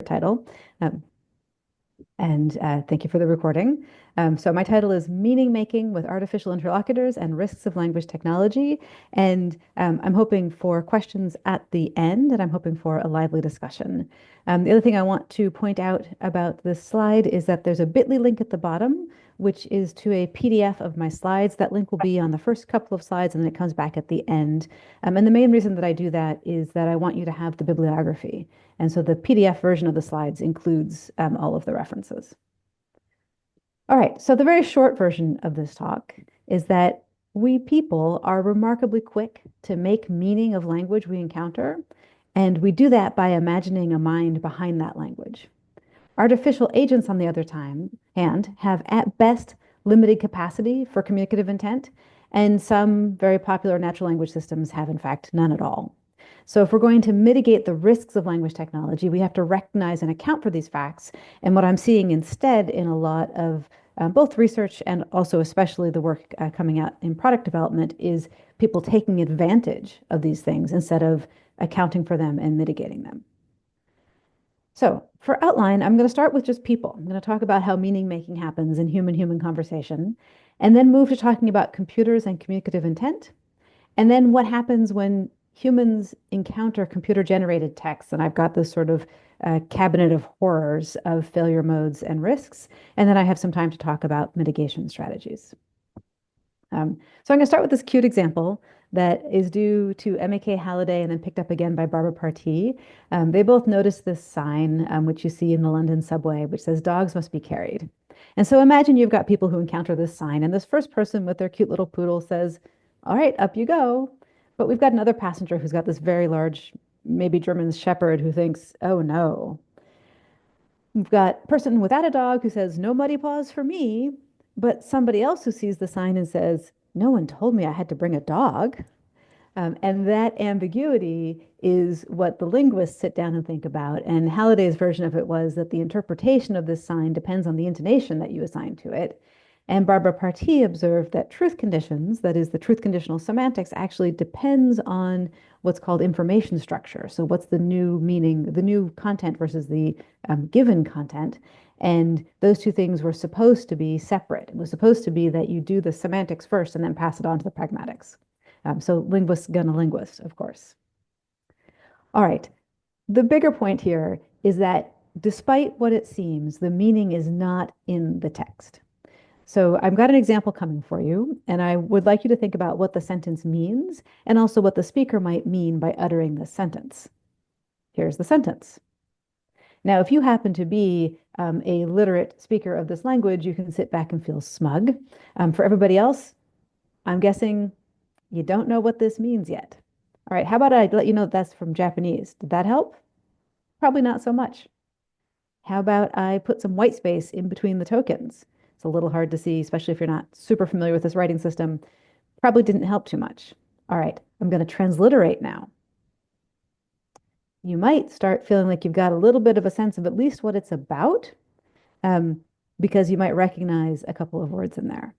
title. And thank you for the recording. So my title is Meaning Making with Artificial Interlocutors and Risks of Language Technology. And I'm hoping for questions at the end, and I'm hoping for a lively discussion. The other thing I want to point out about this slide is that there's a bit.ly link at the bottom, which is to a PDF of my slides. That link will be on the first couple of slides, and then it comes back at the end. And the main reason that I do that is that I want you to have the bibliography. And so the PDF version of the slides includes all of the references. All right, so the very short version of this talk is that we people are remarkably quick to make meaning of language we encounter, and we do that by imagining a mind behind that language. Artificial agents, on the other hand, have at best limited capacity for communicative intent, and some very popular natural language systems have, in fact, none at all. So if we're going to mitigate the risks of language technology, we have to recognize and account for these facts. And what I'm seeing instead in a lot of both research and also especially the work coming out in product development is people taking advantage of these things instead of accounting for them and mitigating them. So for outline, I'm going to start with just people. I'm going to talk about how meaning making happens in human-human conversation, and then move to talking about computers and communicative intent, and then what happens when humans encounter computer-generated text. And I've got this sort of cabinet of horrors of failure modes and risks. And then I have some time to talk about mitigation strategies. So I'm going to start with this cute example that is due to M.A.K. Halliday and then picked up again by Barbara Partee. They both noticed this sign, which you see in the London subway, which says dogs must be carried. And so imagine you've got people who encounter this sign, and this first person with their cute little poodle says, all right, up you go. But we've got another passenger who's got this very large, maybe German shepherd who thinks, oh no. We've got a person without a dog who says, no muddy paws for me. But somebody else who sees the sign and says, no one told me I had to bring a dog. And that ambiguity is what the linguists sit down and think about. And Halliday's version of it was that the interpretation of this sign depends on the intonation that you assign to it. And Barbara Partee observed that truth conditions, that is the truth conditional semantics, actually depends on what's called information structure. So what's the new meaning, the new content versus the given content. And those two things were supposed to be separate. It was supposed to be that you do the semantics first and then pass it on to the pragmatics. So linguists gonna linguist, of course. All right, the bigger point here is that despite what it seems, the meaning is not in the text. So I've got an example coming for you, and I would like you to think about what the sentence means and also what the speaker might mean by uttering this sentence. Here's the sentence. Now, if you happen to be a literate speaker of this language, you can sit back and feel smug. For everybody else, I'm guessing you don't know what this means yet. All right, how about I let you know that that's from Japanese? Did that help? Probably not so much. How about I put some white space in between the tokens? It's a little hard to see, especially if you're not super familiar with this writing system. Probably didn't help too much. All right, I'm going to transliterate now. You might start feeling like you've got a little bit of a sense of at least what it's about, because you might recognize a couple of words in there.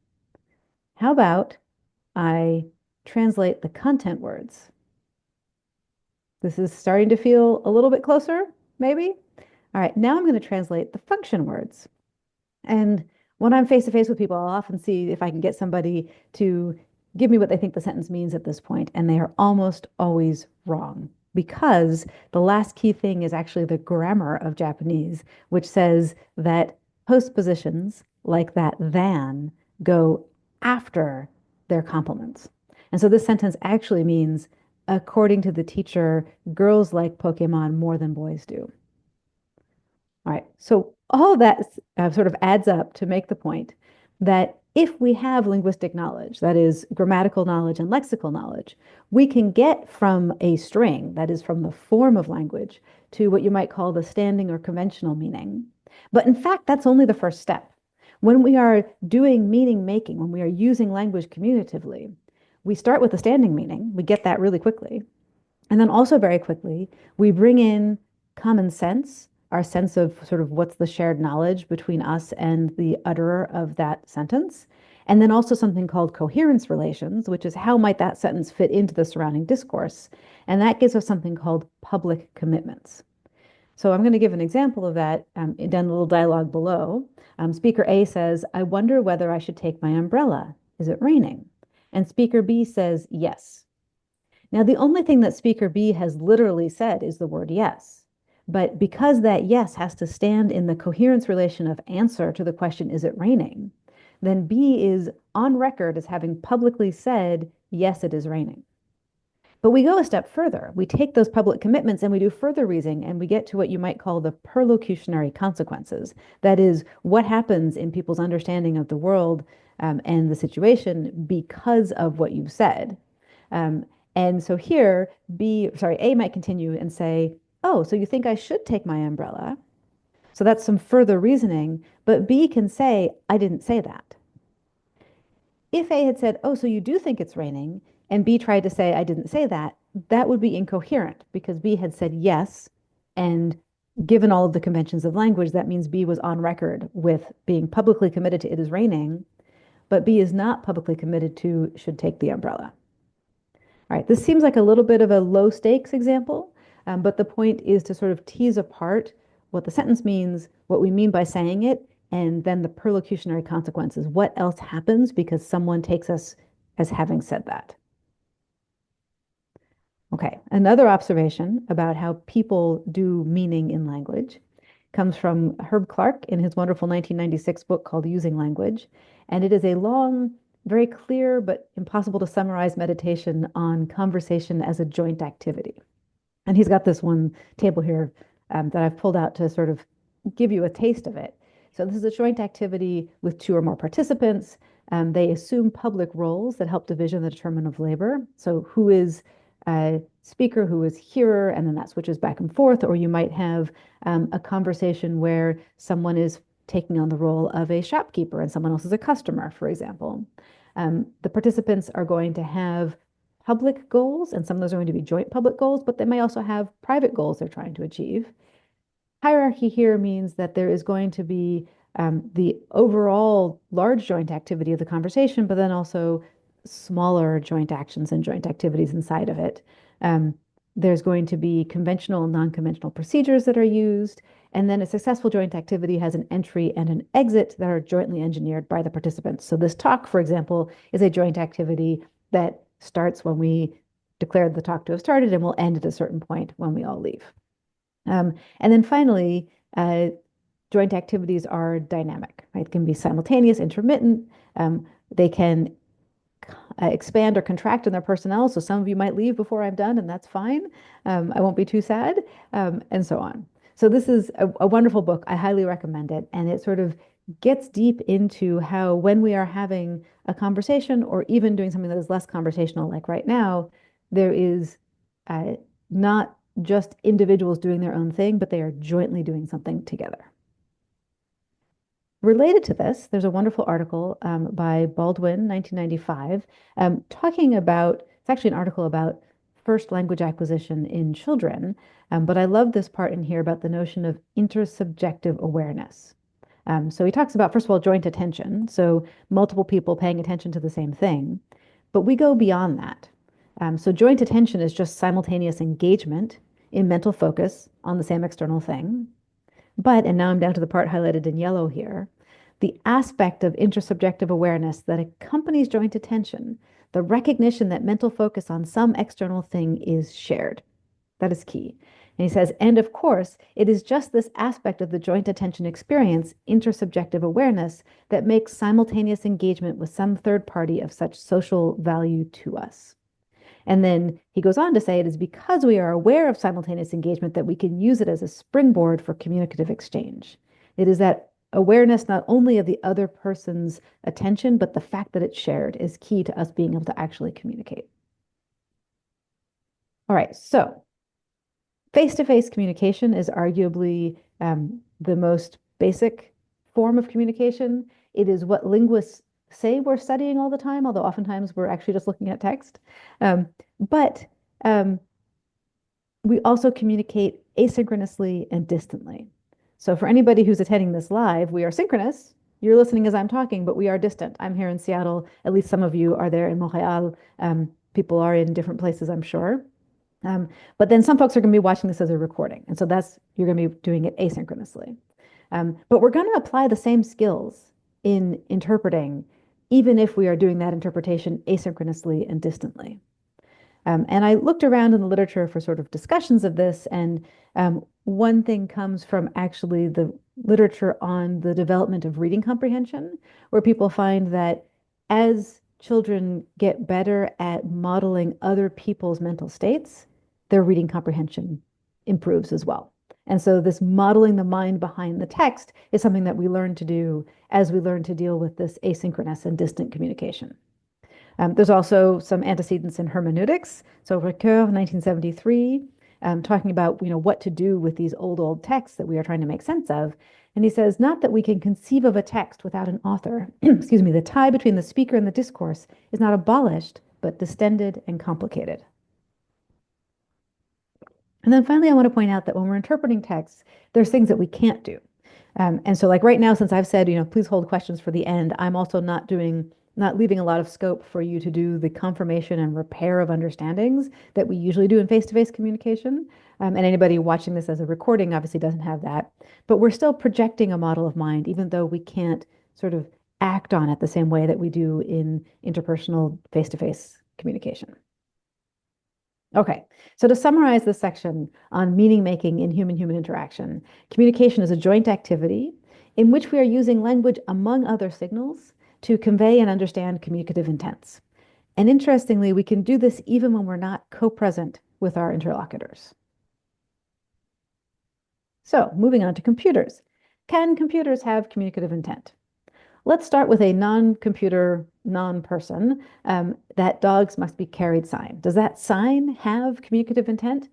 How about I translate the content words? This is starting to feel a little bit closer, maybe? All right, now I'm going to translate the function words. And when I'm face to face with people, I'll often see if I can get somebody to give me what they think the sentence means at this point, and they are almost always wrong because the last key thing is actually the grammar of Japanese, which says that postpositions like that than go after their complements. And so this sentence actually means, according to the teacher, girls like Pokemon more than boys do. All right, so all of that sort of adds up to make the point that if we have linguistic knowledge, that is grammatical knowledge and lexical knowledge, we can get from a string, that is from the form of language, to what you might call the standing or conventional meaning. But in fact, that's only the first step. When we are doing meaning making, when we are using language communicatively, we start with the standing meaning. We get that really quickly. And then also very quickly, we bring in common sense, our sense of sort of what's the shared knowledge between us and the utterer of that sentence. And then also something called coherence relations, which is how might that sentence fit into the surrounding discourse. And that gives us something called public commitments. So I'm going to give an example of that down the little dialogue below. Speaker A says, I wonder whether I should take my umbrella. Is it raining? And speaker B says, yes. Now, the only thing that speaker B has literally said is the word yes. But because that yes has to stand in the coherence relation of answer to the question, is it raining? Then B is on record as having publicly said, yes, it is raining. But we go a step further. We take those public commitments and we do further reasoning and we get to what you might call the perlocutionary consequences. That is, what happens in people's understanding of the world and the situation because of what you've said. Um, and so here, A might continue and say, oh, so you think I should take my umbrella? So that's some further reasoning, but B can say, I didn't say that. If A had said, oh, so you do think it's raining, and B tried to say, I didn't say that, that would be incoherent because B had said yes. And given all of the conventions of language, that means B was on record with being publicly committed to it is raining, but B is not publicly committed to should take the umbrella. All right, this seems like a little bit of a low stakes example, but the point is to sort of tease apart what the sentence means, what we mean by saying it, and then the perlocutionary consequences. What else happens because someone takes us as having said that? Okay, another observation about how people do meaning in language comes from Herb Clark in his wonderful 1996 book called Using Language. And it is a long, very clear, but impossible to summarize meditation on conversation as a joint activity. And he's got this one table here that I've pulled out to sort of give you a taste of it. So this is a joint activity with two or more participants. They assume public roles that help division the determinant of labor. So who is a speaker, who is hearer, and then that switches back and forth. Or you might have a conversation where someone is taking on the role of a shopkeeper and someone else is a customer, for example. The participants are going to have public goals, and some of those are going to be joint public goals, but they may also have private goals they're trying to achieve. Hierarchy here means that there is going to be the overall large joint activity of the conversation, but then also smaller joint actions and joint activities inside of it. There's going to be conventional and non-conventional procedures that are used, and then a successful joint activity has an entry and an exit that are jointly engineered by the participants. So this talk, for example, is a joint activity that starts when we declare the talk to have started and will end at a certain point when we all leave. And then finally, joint activities are dynamic, right? It can be simultaneous, intermittent. They can expand or contract in their personnel. So some of you might leave before I'm done, and that's fine. I won't be too sad, and so on. So this is a wonderful book. I highly recommend it. And it sort of gets deep into how when we are having a conversation or even doing something that is less conversational, like right now, there is not just individuals doing their own thing, but they are jointly doing something together. Related to this, there's a wonderful article by Baldwin, 1995, talking about, it's actually an article about first language acquisition in children, but I love this part in here about the notion of intersubjective awareness. So he talks about, first of all, joint attention, so multiple people paying attention to the same thing, but we go beyond that. So joint attention is just simultaneous engagement in mental focus on the same external thing. But, and now I'm down to the part highlighted in yellow here, the aspect of intersubjective awareness that accompanies joint attention, the recognition that mental focus on some external thing is shared. That is key. And he says, and of course, it is just this aspect of the joint attention experience, intersubjective awareness, that makes simultaneous engagement with some third party of such social value to us. And then he goes on to say it is because we are aware of simultaneous engagement that we can use it as a springboard for communicative exchange. It is that awareness not only of the other person's attention, but the fact that it's shared is key to us being able to actually communicate. All right, so face-to-face communication is arguably the most basic form of communication. It is what linguists say we're studying all the time, although oftentimes we're actually just looking at text. But we also communicate asynchronously and distantly. So for anybody who's attending this live, we are synchronous. You're listening as I'm talking, but we are distant. I'm here in Seattle. At least some of you are there in Montreal. People are in different places, I'm sure. But then some folks are going to be watching this as a recording. And so you're going to be doing it asynchronously. But we're going to apply the same skills in interpreting, even if we are doing that interpretation asynchronously and distantly. And I looked around in the literature for sort of discussions of this, and one thing comes from actually the literature on the development of reading comprehension, where people find that as children get better at modeling other people's mental states, their reading comprehension improves as well. And so this modeling the mind behind the text is something that we learn to do as we learn to deal with this asynchronous and distant communication. There's also some antecedents in hermeneutics. So Ricoeur, 1973, talking about what to do with these old texts that we are trying to make sense of. And he says, not that we can conceive of a text without an author. Excuse me, the tie between the speaker and the discourse is not abolished, but distended and complicated. And then finally, I want to point out that when we're interpreting texts, there's things that we can't do. And so like right now, since I've said, please hold questions for the end, I'm also not leaving a lot of scope for you to do the confirmation and repair of understandings that we usually do in face-to-face communication. And anybody watching this as a recording obviously doesn't have that. But we're still projecting a model of mind, even though we can't sort of act on it the same way that we do in interpersonal face-to-face communication. Okay, so to summarize this section on meaning making in human-human interaction, communication is a joint activity in which we are using language among other signals to convey and understand communicative intents. And interestingly, we can do this even when we're not co-present with our interlocutors. So moving on to computers. Can computers have communicative intent? Let's start with a non-computer, non-person, that dogs must be carried sign. Does that sign have communicative intent?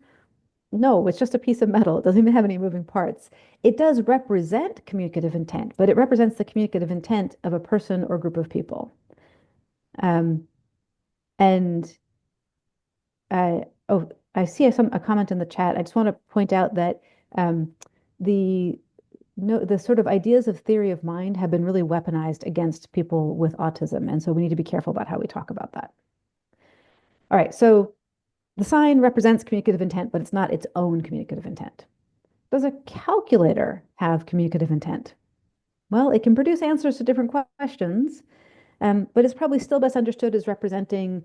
No, it's just a piece of metal. It doesn't even have any moving parts. It does represent communicative intent, but it represents the communicative intent of a person or group of people. And I see a comment in the chat. I just want to point out that the sort of ideas of theory of mind have been really weaponized against people with autism. And so we need to be careful about how we talk about that. All right, so the sign represents communicative intent, but it's not its own communicative intent. Does a calculator have communicative intent? Well, it can produce answers to different questions, but it's probably still best understood as representing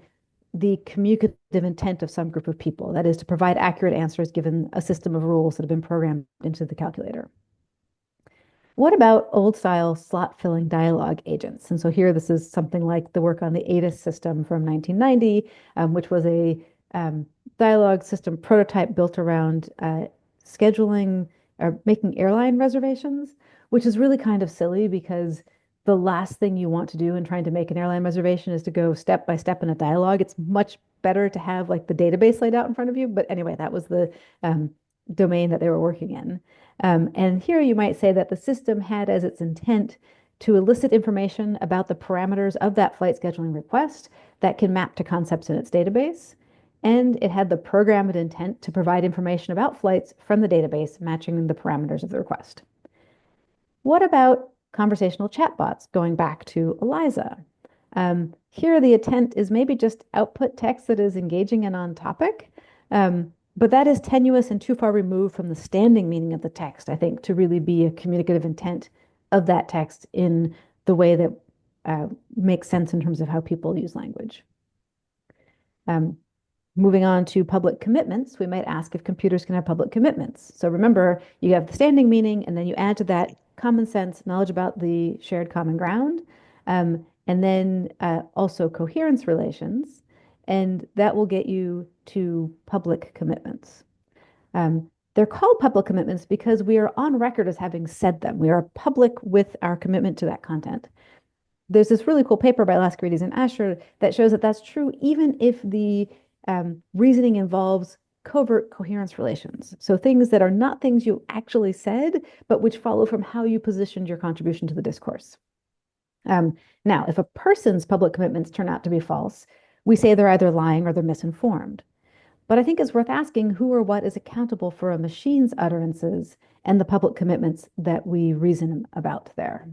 the communicative intent of some group of people. That is, to provide accurate answers given a system of rules that have been programmed into the calculator. What about old-style slot-filling dialogue agents? And so here, this is something like the work on the ATIS system from 1990, which was a dialogue system prototype built around scheduling or making airline reservations, which is really kind of silly because the last thing you want to do in trying to make an airline reservation is to go step by step in a dialogue. It's much better to have like the database laid out in front of you. But anyway, that was the domain that they were working in. And here you might say that the system had as its intent to elicit information about the parameters of that flight scheduling request that can map to concepts in its database. And it had the programmed intent to provide information about flights from the database matching the parameters of the request. What about conversational chatbots, going back to Eliza? Here, the intent is maybe just output text that is engaging and on topic, but that is tenuous and too far removed from the standing meaning of the text, I think, to really be a communicative intent of that text in the way that makes sense in terms of how people use language. Moving on to public commitments, we might ask if computers can have public commitments. So remember, you have the standing meaning, and then you add to that common sense, knowledge about the shared common ground, and then also coherence relations, and that will get you to public commitments. They're called public commitments because we are on record as having said them. We are public with our commitment to that content. There's this really cool paper by Laskarides and Asher that shows that that's true even if the reasoning involves covert coherence relations. So things that are not things you actually said, but which follow from how you positioned your contribution to the discourse. Now, if a person's public commitments turn out to be false, we say they're either lying or they're misinformed. But I think it's worth asking who or what is accountable for a machine's utterances and the public commitments that we reason about there.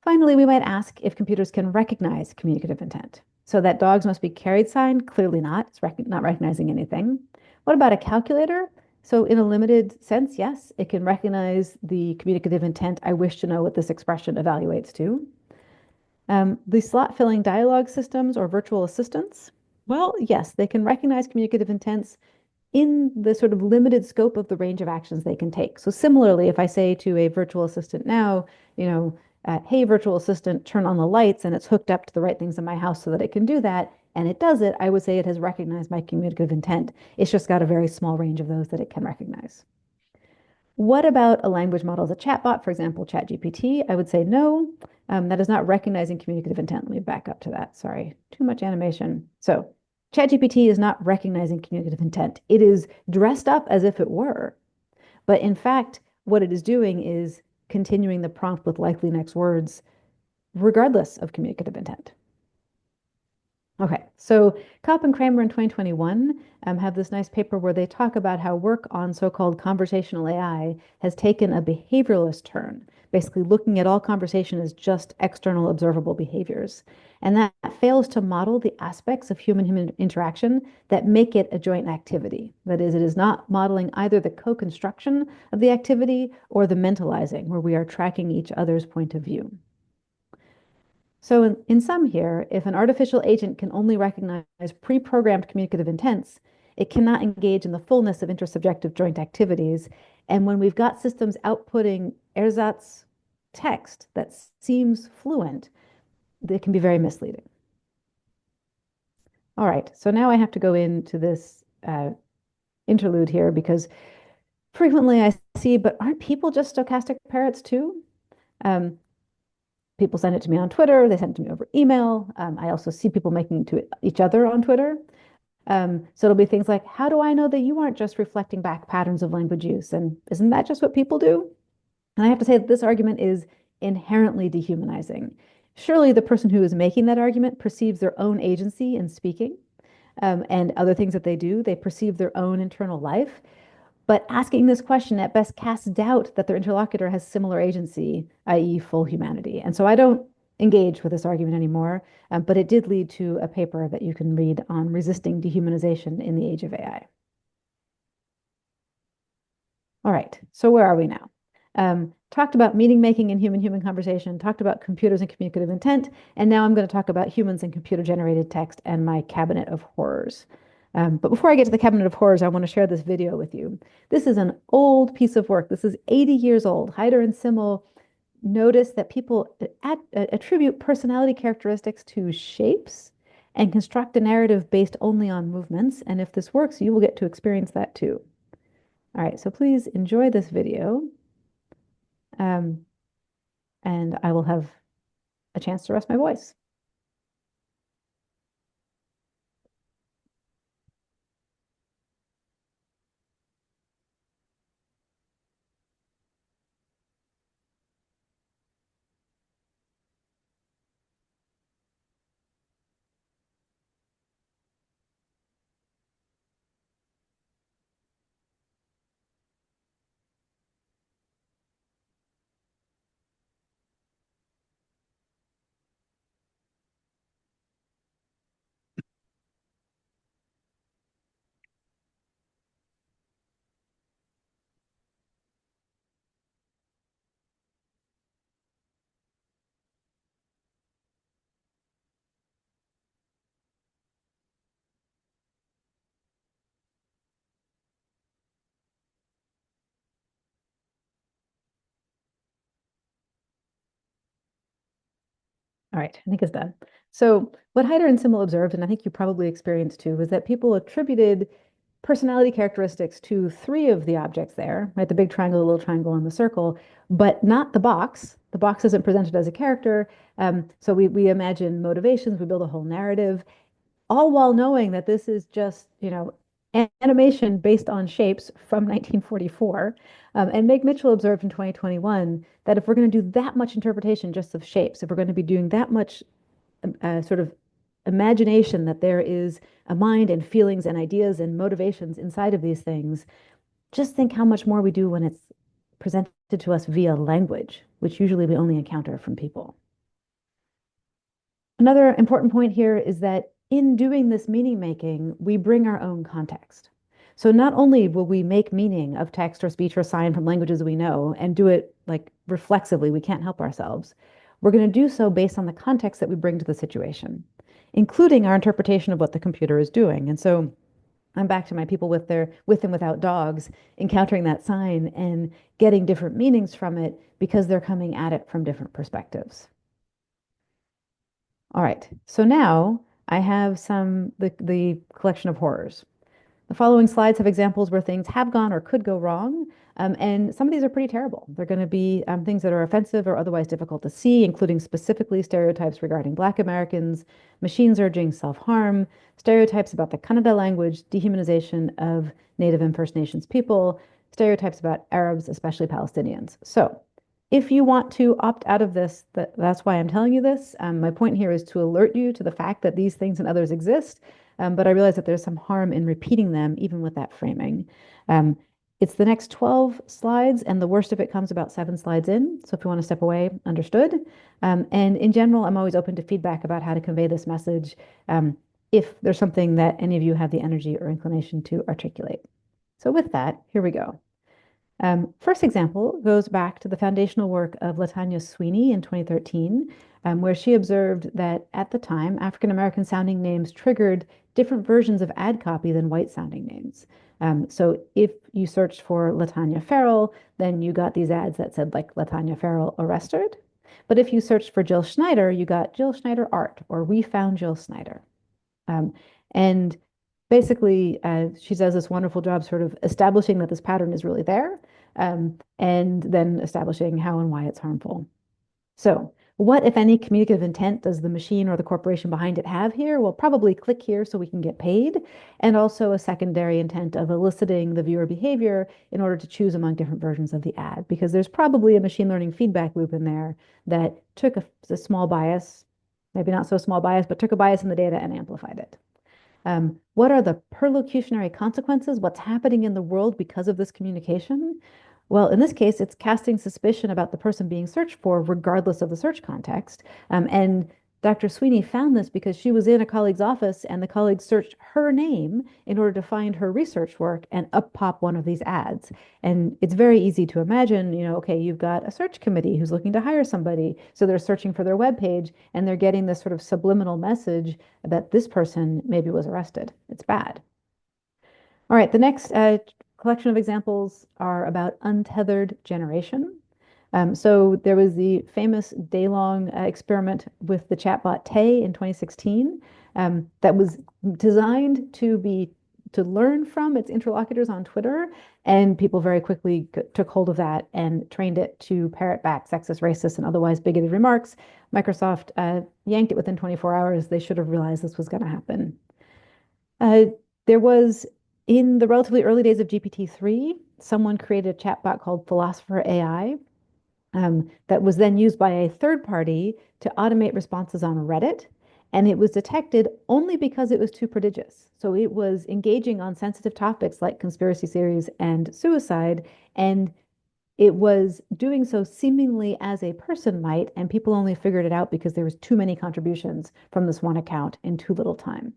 Finally, we might ask if computers can recognize communicative intent. So that dogs must be carried sign, clearly not. It's not recognizing anything. What about a calculator? So in a limited sense, yes, it can recognize the communicative intent. I wish to know what this expression evaluates to. The slot filling dialogue systems or virtual assistants, well, yes, they can recognize communicative intents in the sort of limited scope of the range of actions they can take. So similarly, if I say to a virtual assistant now, hey, virtual assistant, turn on the lights, and it's hooked up to the right things in my house so that it can do that, and it does it, I would say it has recognized my communicative intent. It's just got a very small range of those that it can recognize. What about a language model as a chatbot, for example, ChatGPT? I would say no. That is not recognizing communicative intent. Let me back up to that. Sorry, too much animation. So ChatGPT is not recognizing communicative intent. It is dressed up as if it were. But in fact, what it is doing is continuing the prompt with likely next words, regardless of communicative intent. Okay, so Kopp and Kramer in 2021 have this nice paper where they talk about how work on so-called conversational AI has taken a behavioralist turn, basically looking at all conversation as just external observable behaviors. And that fails to model the aspects of human-human interaction that make it a joint activity. That is, it is not modeling either the co-construction of the activity or the mentalizing, where we are tracking each other's point of view. So in sum here, if an artificial agent can only recognize pre-programmed communicative intents, it cannot engage in the fullness of intersubjective joint activities. And when we've got systems outputting ersatz text that seems fluent, they can be very misleading. All right, so now I have to go into this interlude here because frequently I see, but aren't people just stochastic parrots too? People send it to me on Twitter. They send it to me over email. I also see people making it to each other on Twitter. So it'll be things like, how do I know that you aren't just reflecting back patterns of language use? And isn't that just what people do? And I have to say that this argument is inherently dehumanizing. Surely the person who is making that argument perceives their own agency in speaking, and other things that they do. They perceive their own internal life. But asking this question at best casts doubt that their interlocutor has similar agency, i.e., full humanity. And so I don't engage with this argument anymore, but it did lead to a paper that you can read on resisting dehumanization in the age of AI. All right, so where are we now? Talked about meaning making and human-human conversation, talked about computers and communicative intent, and now I'm going to talk about humans and computer-generated text and my cabinet of horrors. But before I get to the cabinet of horrors, I want to share this video with you. This is an old piece of work. This is 80 years old. Heider and Simmel noticed that people attribute personality characteristics to shapes and construct a narrative based only on movements. And if this works, you will get to experience that too. All right, so please enjoy this video. And I will have a chance to rest my voice. All right, I think it's done. So what Heider and Simmel observed, and I think you probably experienced too, was that people attributed personality characteristics to three of the objects there, right? The big triangle, the little triangle, and the circle, but not the box. The box isn't presented as a character. So we imagine motivations, we build a whole narrative, all while knowing that this is just, animation based on shapes from 1944. And Meg Mitchell observed in 2021 that if we're going to do that much interpretation just of shapes, if we're going to be doing that much sort of imagination that there is a mind and feelings and ideas and motivations inside of these things, just think how much more we do when it's presented to us via language, which usually we only encounter from people. Another important point here is that in doing this meaning making, we bring our own context. So not only will we make meaning of text or speech or sign from languages we know and do it like reflexively, we can't help ourselves. We're going to do so based on the context that we bring to the situation, including our interpretation of what the computer is doing. And so I'm back to my people with their with and without dogs, encountering that sign and getting different meanings from it because they're coming at it from different perspectives. All right, so now I have the collection of horrors. The following slides have examples where things have gone or could go wrong, and some of these are pretty terrible. They're going to be things that are offensive or otherwise difficult to see, including specifically stereotypes regarding Black Americans, machines urging self-harm, stereotypes about the Kannada language, dehumanization of Native and First Nations people, stereotypes about Arabs, especially Palestinians. So if you want to opt out of this, that's why I'm telling you this. My point here is to alert you to the fact that these things and others exist, but I realize that there's some harm in repeating them, even with that framing. Um, it's the next 12 slides, and the worst of it comes about 7 slides in. So if you want to step away, understood. And in general, I'm always open to feedback about how to convey this message if there's something that any of you have the energy or inclination to articulate. So with that, here we go. First example goes back to the foundational work of Latanya Sweeney in 2013, where she observed that at the time, African American sounding names triggered different versions of ad copy than white sounding names. So if you searched for Latanya Farrell, then you got these ads that said like Latanya Farrell arrested. But if you searched for Jill Schneider, you got Jill Schneider art or we found Jill Schneider. And basically, she does this wonderful job sort of establishing that this pattern is really there, and then establishing how and why it's harmful. So what, if any, communicative intent does the machine or the corporation behind it have here? Well, probably click here so we can get paid, and also a secondary intent of eliciting the viewer behavior in order to choose among different versions of the ad, because there's probably a machine learning feedback loop in there that took a small bias, maybe not so small bias, but took a bias in the data and amplified it. What are the perlocutionary consequences? What's happening in the world because of this communication? Well, in this case, it's casting suspicion about the person being searched for, regardless of the search context. And Dr. Sweeney found this because she was in a colleague's office and the colleague searched her name in order to find her research work and up pop one of these ads. And it's very easy to imagine, okay, you've got a search committee who's looking to hire somebody. So they're searching for their webpage and they're getting this sort of subliminal message that this person maybe was arrested. It's bad. All right, the next collection of examples are about untethered generation. So there was the famous day-long experiment with the chatbot Tay in 2016 that was designed to learn from its interlocutors on Twitter, and people very quickly took hold of that and trained it to parrot back sexist, racist, and otherwise bigoted remarks. Microsoft yanked it within 24 hours. They should have realized this was going to happen. There was, in the relatively early days of GPT-3, someone created a chatbot called Philosopher AI that was then used by a third party to automate responses on Reddit. And it was detected only because it was too prodigious. So it was engaging on sensitive topics like conspiracy theories and suicide. And it was doing so seemingly as a person might. And people only figured it out because there was too many contributions from this one account in too little time.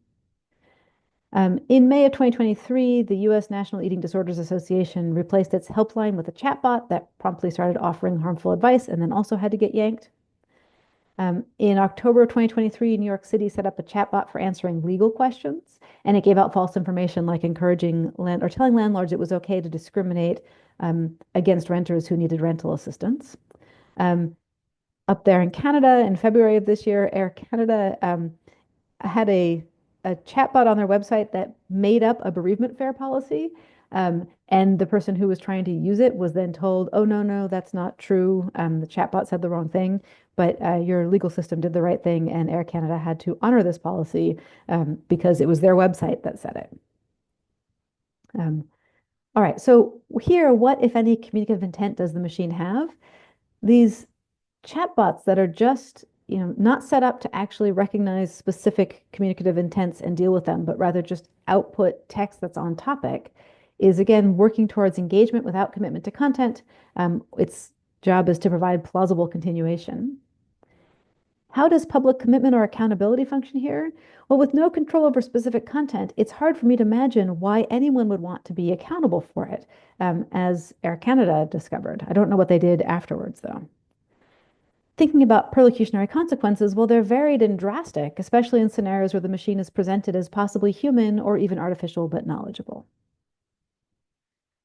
In May of 2023, the US National Eating Disorders Association replaced its helpline with a chatbot that promptly started offering harmful advice and then also had to get yanked. In October of 2023, New York City set up a chatbot for answering legal questions, and it gave out false information like encouraging or telling landlords it was okay to discriminate against renters who needed rental assistance. Up there in Canada, in February of this year, Air Canada had a chatbot on their website that made up a bereavement fare policy. And the person who was trying to use it was then told, oh, no, that's not true. The chatbot said the wrong thing, but your legal system did the right thing. And Air Canada had to honor this policy because it was their website that said it. All right, so here, what, if any, communicative intent does the machine have? These chatbots that are just not set up to actually recognize specific communicative intents and deal with them, but rather just output text that's on topic, is again working towards engagement without commitment to content. Its job is to provide plausible continuation. How does public commitment or accountability function here? Well, with no control over specific content, it's hard for me to imagine why anyone would want to be accountable for it, as Air Canada discovered. I don't know what they did afterwards, though. Thinking about perlocutionary consequences, well, they're varied and drastic, especially in scenarios where the machine is presented as possibly human or even artificial but knowledgeable.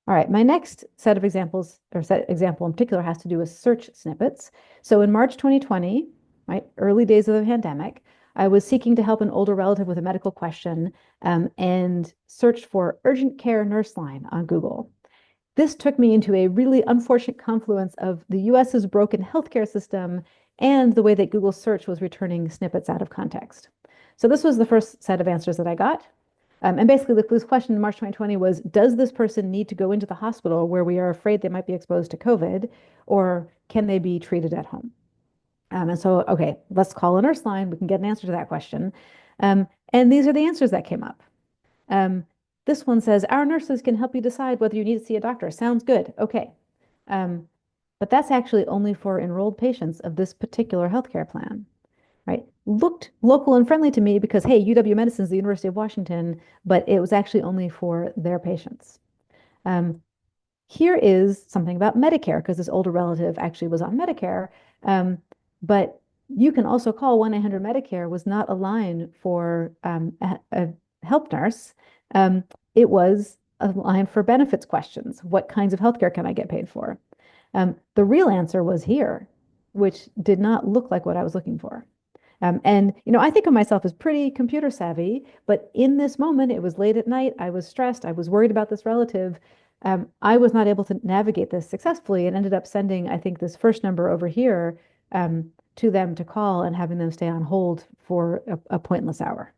All right, my next set of examples, or set example in particular, has to do with search snippets. So in March 2020, right, early days of the pandemic, I was seeking to help an older relative with a medical question and searched for urgent care nurse line on Google. This took me into a really unfortunate confluence of the US's broken healthcare system and the way that Google search was returning snippets out of context. So this was the first set of answers that I got. And basically, this question in March 2020 was, does this person need to go into the hospital where we are afraid they might be exposed to COVID, or can they be treated at home? And so, okay, let's call a nurse line. We can get an answer to that question. And these are the answers that came up. This one says, our nurses can help you decide whether you need to see a doctor. Sounds good. Okay. But that's actually only for enrolled patients of this particular healthcare plan, right? Looked local and friendly to me because, hey, UW-Medicine is the University of Washington, but it was actually only for their patients. Here is something about Medicare, because this older relative actually was on Medicare. But you can also call 1-800-Medicare was not a line for a help nurse. It was a line for benefits questions. What kinds of healthcare can I get paid for? The real answer was here, which did not look like what I was looking for. And, I think of myself as pretty computer savvy, but in this moment, it was late at night. I was stressed. I was worried about this relative. I was not able to navigate this successfully and ended up sending, I think, this first number over here to them to call and having them stay on hold for a pointless hour.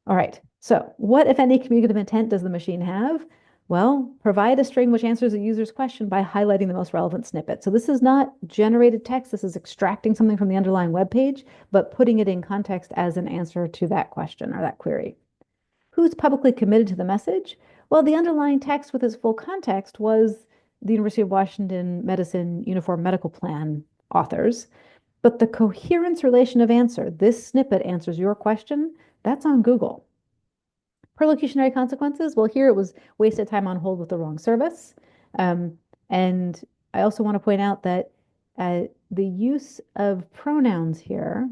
All right. So what, if any, communicative intent does the machine have? Well, provide a string which answers a user's question by highlighting the most relevant snippet. So this is not generated text. This is extracting something from the underlying web page, but putting it in context as an answer to that question or that query. Who's publicly committed to the message? Well, the underlying text with its full context was the University of Washington Medicine Uniform Medical Plan authors. But the coherence relation of answer, this snippet answers your question, that's on Google. Perlocutionary consequences, well, here it was wasted time on hold with the wrong service. And I also want to point out that the use of pronouns here,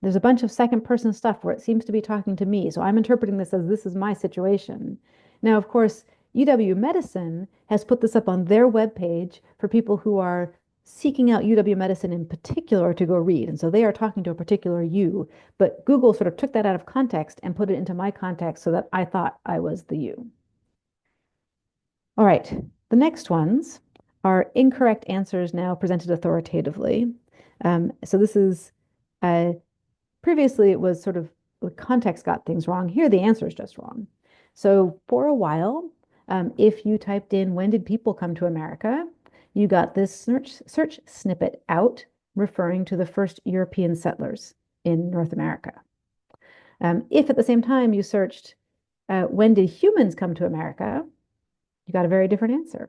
there's a bunch of second person stuff where it seems to be talking to me. So I'm interpreting this as this is my situation. Now, of course, UW-Medicine has put this up on their webpage for people who are seeking out UW-Medicine in particular to go read. And so they are talking to a particular you, but Google sort of took that out of context and put it into my context so that I thought I was the you. All right, the next ones are incorrect answers now presented authoritatively. So this is, previously it was sort of the context got things wrong. Here the answer is just wrong. So for a while, if you typed in, when did people come to America? You got this search snippet out referring to the first European settlers in North America. If at the same time you searched, when did humans come to America? You got a very different answer.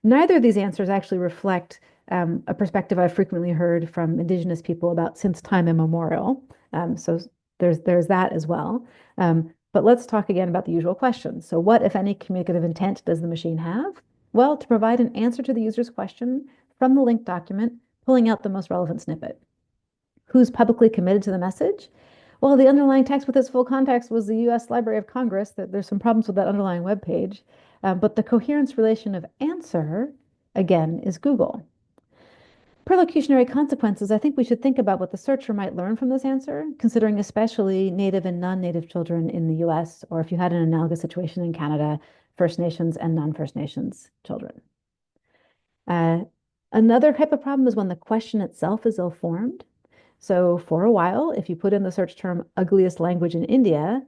Neither of these answers actually reflect a perspective I've frequently heard from Indigenous people about since time immemorial. So there's that as well. But let's talk again about the usual questions. So what, if any, communicative intent does the machine have? Well, to provide an answer to the user's question from the linked document, pulling out the most relevant snippet. Who's publicly committed to the message? Well, the underlying text with its full context was the U.S. Library of Congress. There's some problems with that underlying web page. But the coherence relation of answer, again, is Google. Perlocutionary consequences, I think we should think about what the searcher might learn from this answer, considering especially native and non-native children in the US, or if you had an analogous situation in Canada, First Nations and non-First Nations children. Another type of problem is when the question itself is ill-formed. So for a while, if you put in the search term ugliest language in India,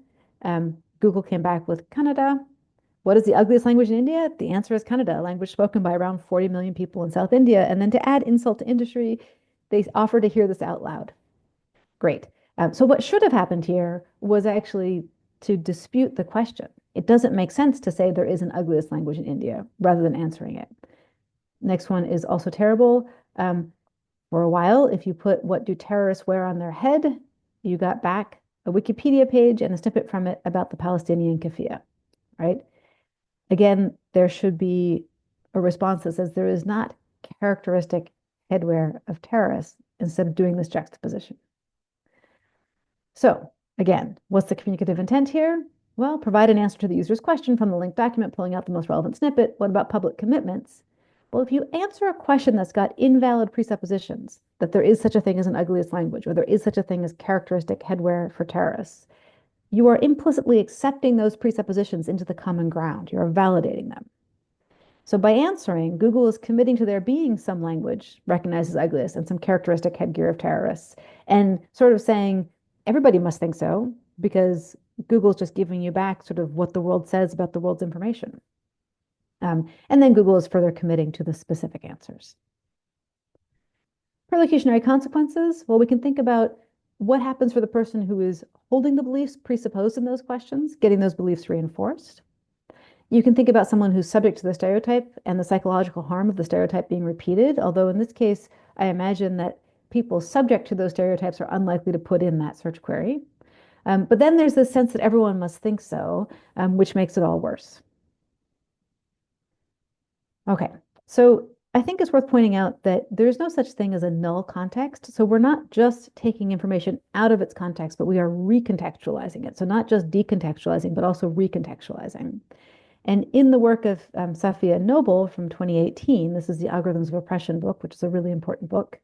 Google came back with Kannada. What is the ugliest language in India? The answer is Kannada, a language spoken by around 40 million people in South India. And then to add insult to industry, they offer to hear this out loud. Great. So what should have happened here was actually to dispute the question. It doesn't make sense to say there is an ugliest language in India rather than answering it. Next one is also terrible. For a while, if you put what do terrorists wear on their head, you got back a Wikipedia page and a snippet from it about the Palestinian keffiyeh, right? Again, there should be a response that says there is not characteristic headwear of terrorists instead of doing this juxtaposition. So again, what's the communicative intent here? Well, provide an answer to the user's question from the linked document, pulling out the most relevant snippet. What about public commitments? Well, if you answer a question that's got invalid presuppositions, that there is such a thing as an ugliest language, or there is such a thing as characteristic headwear for terrorists, you are implicitly accepting those presuppositions into the common ground. You're validating them. So by answering, Google is committing to there being some language recognized as ugliest and some characteristic headgear of terrorists, and sort of saying, everybody must think so, because Google's just giving you back sort of what the world says about the world's information. And then Google is further committing to the specific answers. Perlocutionary consequences, well, we can think about what happens for the person who is holding the beliefs presupposed in those questions, getting those beliefs reinforced. You can think about someone who's subject to the stereotype and the psychological harm of the stereotype being repeated, although in this case, I imagine that people subject to those stereotypes are unlikely to put in that search query. But then there's this sense that everyone must think so, which makes it all worse. Okay, so I think it's worth pointing out that there's no such thing as a null context. So we're not just taking information out of its context, but we are recontextualizing it. So not just decontextualizing, but also recontextualizing. And in the work of Safiya and Noble from 2018, this is the Algorithms of Oppression book, which is a really important book,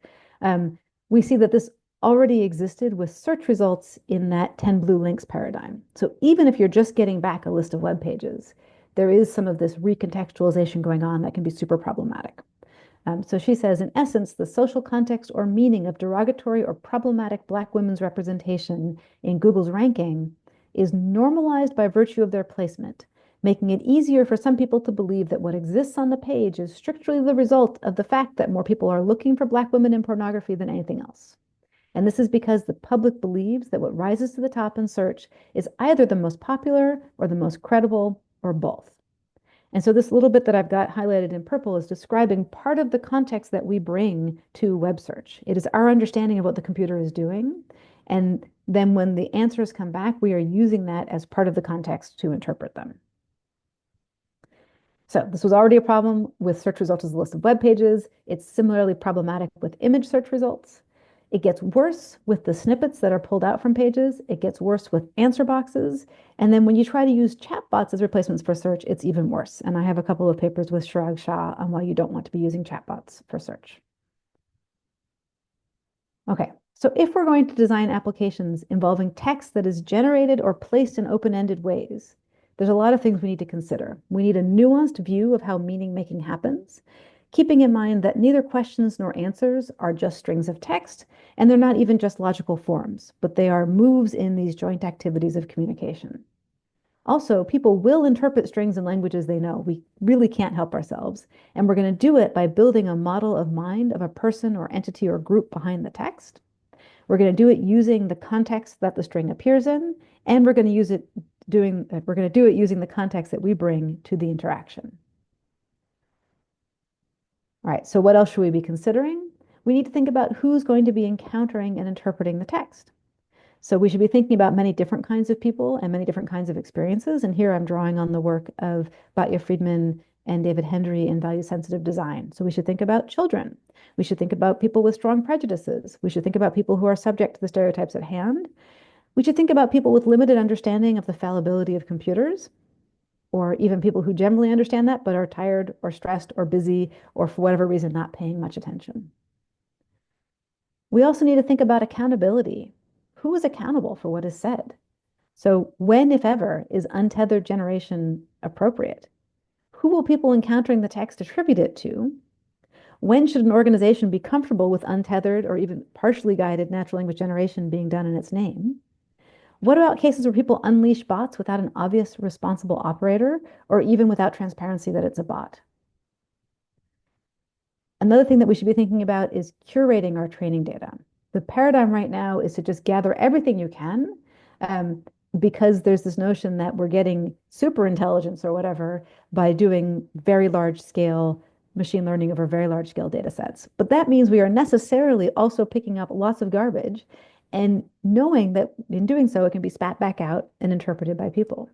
we see that this already existed with search results in that 10 blue links paradigm. So even if you're just getting back a list of web pages, there is some of this recontextualization going on that can be super problematic. So she says, in essence, the social context or meaning of derogatory or problematic Black women's representation in Google's ranking is normalized by virtue of their placement, making it easier for some people to believe that what exists on the page is strictly the result of the fact that more people are looking for Black women in pornography than anything else. And this is because the public believes that what rises to the top in search is either the most popular or the most credible or both. And so this little bit that I've got highlighted in purple is describing part of the context that we bring to web search. It is our understanding of what the computer is doing. And then when the answers come back, we are using that as part of the context to interpret them. So this was already a problem with search results as a list of web pages. It's similarly problematic with image search results. It gets worse with the snippets that are pulled out from pages. It gets worse with answer boxes. And then when you try to use chatbots as replacements for search, it's even worse. And I have a couple of papers with Chirag Shah on why you don't want to be using chatbots for search. Okay, so if we're going to design applications involving text that is generated or placed in open-ended ways, there's a lot of things we need to consider. We need a nuanced view of how meaning making happens, keeping in mind that neither questions nor answers are just strings of text, and they're not even just logical forms, but they are moves in these joint activities of communication. Also, people will interpret strings in languages they know. We really can't help ourselves, and we're going to do it by building a model of mind of a person or entity or group behind the text. We're going to do it using the context that the string appears in, and we're going to do it using the context that we bring to the interaction. All right, so what else should we be considering? We need to think about who's going to be encountering and interpreting the text. So we should be thinking about many different kinds of people and many different kinds of experiences. And here I'm drawing on the work of Batya Friedman and David Hendry in value-sensitive design. So we should think about children. We should think about people with strong prejudices. We should think about people who are subject to the stereotypes at hand. We should think about people with limited understanding of the fallibility of computers, or even people who generally understand that but are tired or stressed or busy or for whatever reason not paying much attention. We also need to think about accountability. Who is accountable for what is said? So when, if ever, is untethered generation appropriate? Who will people encountering the text attribute it to? When should an organization be comfortable with untethered or even partially guided natural language generation being done in its name? What about cases where people unleash bots without an obvious responsible operator or even without transparency that it's a bot? Another thing that we should be thinking about is curating our training data. The paradigm right now is to just gather everything you can because there's this notion that we're getting super intelligence or whatever by doing very large scale machine learning over very large scale data sets. But that means we are necessarily also picking up lots of garbage and knowing that in doing so, it can be spat back out and interpreted by people.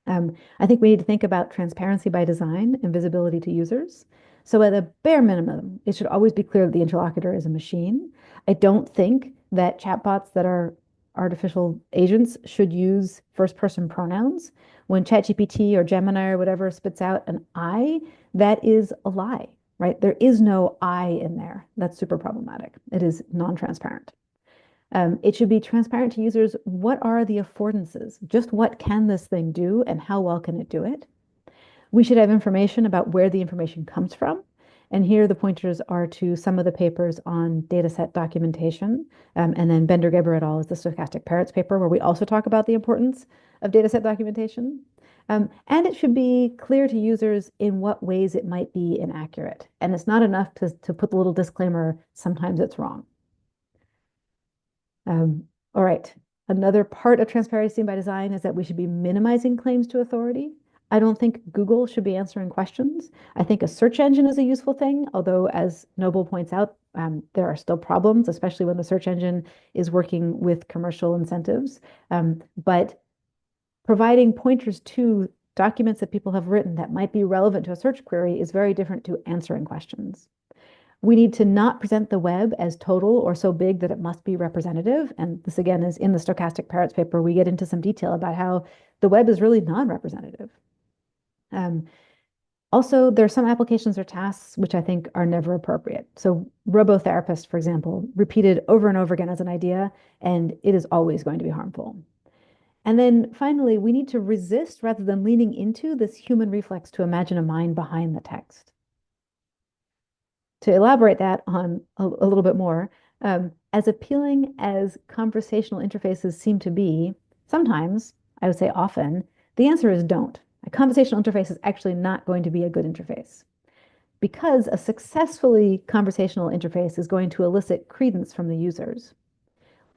I think we need to think about transparency by design and visibility to users. So at a bare minimum, it should always be clear that the interlocutor is a machine. I don't think that chatbots that are artificial agents should use first-person pronouns. When ChatGPT or Gemini or whatever spits out an I, that is a lie, right? There is no I in there. That's super problematic. It is non-transparent. It should be transparent to users. What are the affordances? Just what can this thing do and how well can it do it? We should have information about where the information comes from. And here the pointers are to some of the papers on dataset documentation. And then Bender-Geber et al. Is the stochastic parrots paper, where we also talk about the importance of dataset documentation. And it should be clear to users in what ways it might be inaccurate. And it's not enough to put the little disclaimer, sometimes it's wrong. All right. Another part of transparency by design is that we should be minimizing claims to authority. I don't think Google should be answering questions. I think a search engine is a useful thing, although as Noble points out, there are still problems, especially when the search engine is working with commercial incentives. But providing pointers to documents that people have written that might be relevant to a search query is very different to answering questions. We need to not present the web as total or so big that it must be representative. And this, again, is in the stochastic parrots paper. We get into some detail about how the web is really non-representative. Also, there are some applications or tasks which I think are never appropriate. So robotherapist, for example, repeated over and over again as an idea, and it is always going to be harmful. And then finally, we need to resist rather than leaning into this human reflex to imagine a mind behind the text. To elaborate that on a little bit more, as appealing as conversational interfaces seem to be, sometimes, I would say often, the answer is don't. A conversational interface is actually not going to be a good interface because a successfully conversational interface is going to elicit credence from the users,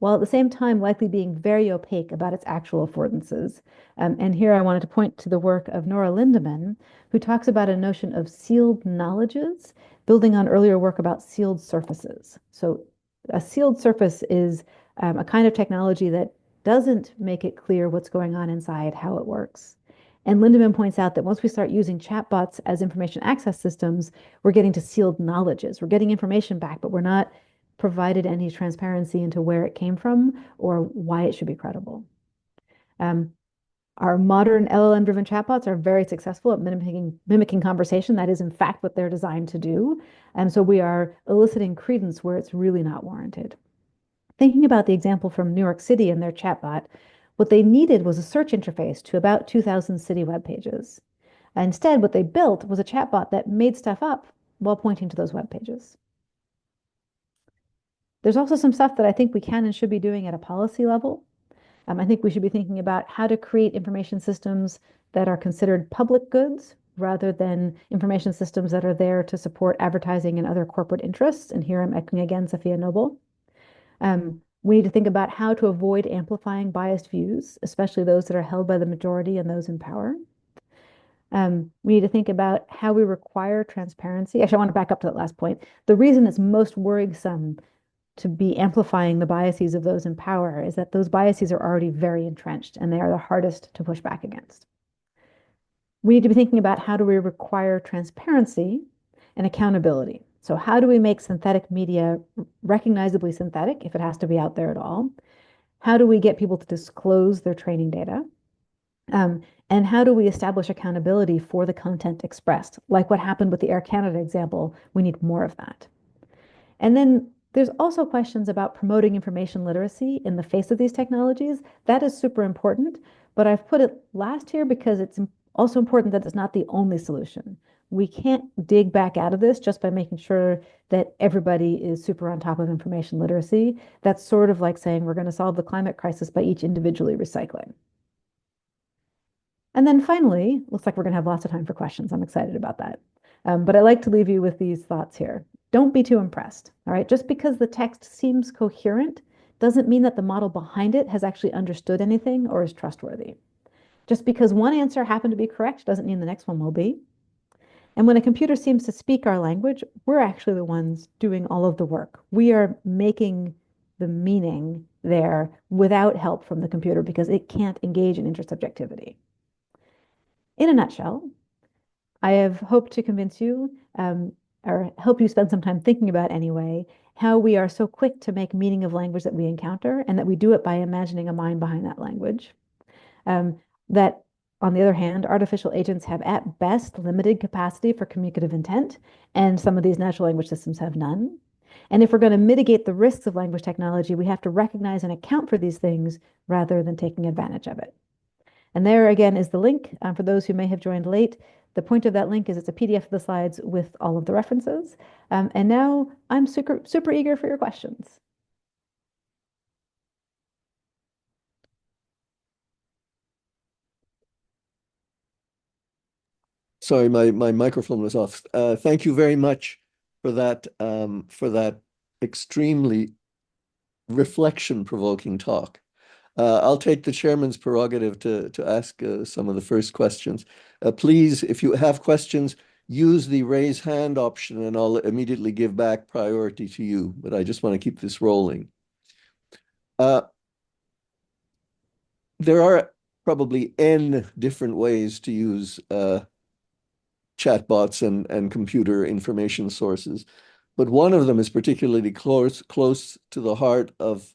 while at the same time likely being very opaque about its actual affordances. And here I wanted to point to the work of Nora Lindemann, who talks about a notion of sealed knowledges, building on earlier work about sealed surfaces. So a sealed surface is a kind of technology that doesn't make it clear what's going on inside, how it works. And Lindemann points out that once we start using chatbots as information access systems, we're getting to sealed knowledges. We're getting information back, but we're not provided any transparency into where it came from or why it should be credible. Our modern LLM-driven chatbots are very successful at mimicking conversation. That is, in fact, what they're designed to do. And so we are eliciting credence where it's really not warranted. Thinking about the example from New York City and their chatbot, what they needed was a search interface to about 2,000 city web pages. Instead, what they built was a chatbot that made stuff up while pointing to those web pages. There's also some stuff that I think we can and should be doing at a policy level. I think we should be thinking about how to create information systems that are considered public goods rather than information systems that are there to support advertising and other corporate interests. And here I'm echoing again Sophia Noble. We need to think about how to avoid amplifying biased views, especially those that are held by the majority and those in power. We need to think about how we require transparency. Actually, I want to back up to that last point. The reason it's most worrisome to be amplifying the biases of those in power is that those biases are already very entrenched and they are the hardest to push back against. We need to be thinking about how do we require transparency and accountability. So how do we make synthetic media recognizably synthetic if it has to be out there at all? How do we get people to disclose their training data? And how do we establish accountability for the content expressed? Like what happened with the Air Canada example, we need more of that. And then there's also questions about promoting information literacy in the face of these technologies. That is super important, but I've put it last here because it's also important that it's not the only solution. We can't dig back out of this just by making sure that everybody is super on top of information literacy. That's sort of like saying we're going to solve the climate crisis by each individually recycling. And then finally, looks like we're going to have lots of time for questions. I'm excited about that. But I like to leave you with these thoughts here. Don't be too impressed, all right? Just because the text seems coherent doesn't mean that the model behind it has actually understood anything or is trustworthy. Just because one answer happened to be correct doesn't mean the next one will be. And when a computer seems to speak our language, we're actually the ones doing all of the work. We are making the meaning there without help from the computer because it can't engage in intersubjectivity. In a nutshell, I have hoped to convince you, or help you spend some time thinking about anyway, how we are so quick to make meaning of language that we encounter, and that we do it by imagining a mind behind that language. That, on the other hand, artificial agents have at best limited capacity for communicative intent, and some of these natural language systems have none. And if we're going to mitigate the risks of language technology, we have to recognize and account for these things rather than taking advantage of it. And there again is the link for those who may have joined late. The point of that link is it's a PDF of the slides with all of the references. And now I'm super eager for your questions. Sorry, my microphone was off. Thank you very much for that extremely reflection-provoking talk. I'll take the chairman's prerogative to ask some of the first questions. Please, if you have questions, use the raise hand option and I'll immediately give back priority to you, but I just want to keep this rolling. There are probably N different ways to use chatbots and computer information sources, but one of them is particularly close to the heart of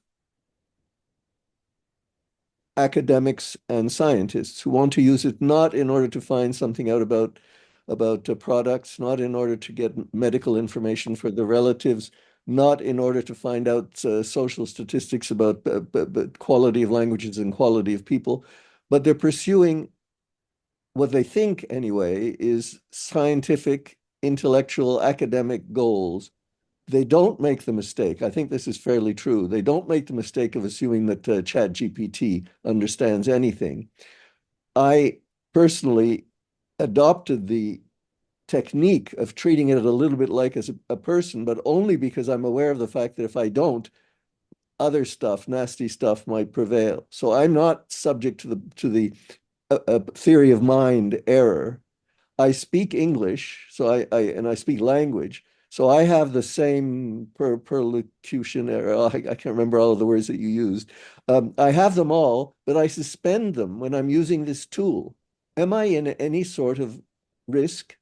academics and scientists who want to use it not in order to find something out about products, not in order to get medical information for the relatives, not in order to find out social statistics about quality of languages and quality of people, but they're pursuing what they think anyway is scientific, intellectual, academic goals. They don't make the mistake. I think this is fairly true. They don't make the mistake of assuming that ChatGPT understands anything. I personally adopted the technique of treating it a little bit like as a person, but only because I'm aware of the fact that if I don't, other stuff, nasty stuff might prevail. So I'm not subject to the theory of mind error. I speak English, so I speak language. So I have the same perlocution error. I can't remember all of the words that you used. I have them all, but I suspend them when I'm using this tool. Am I in any sort of risk?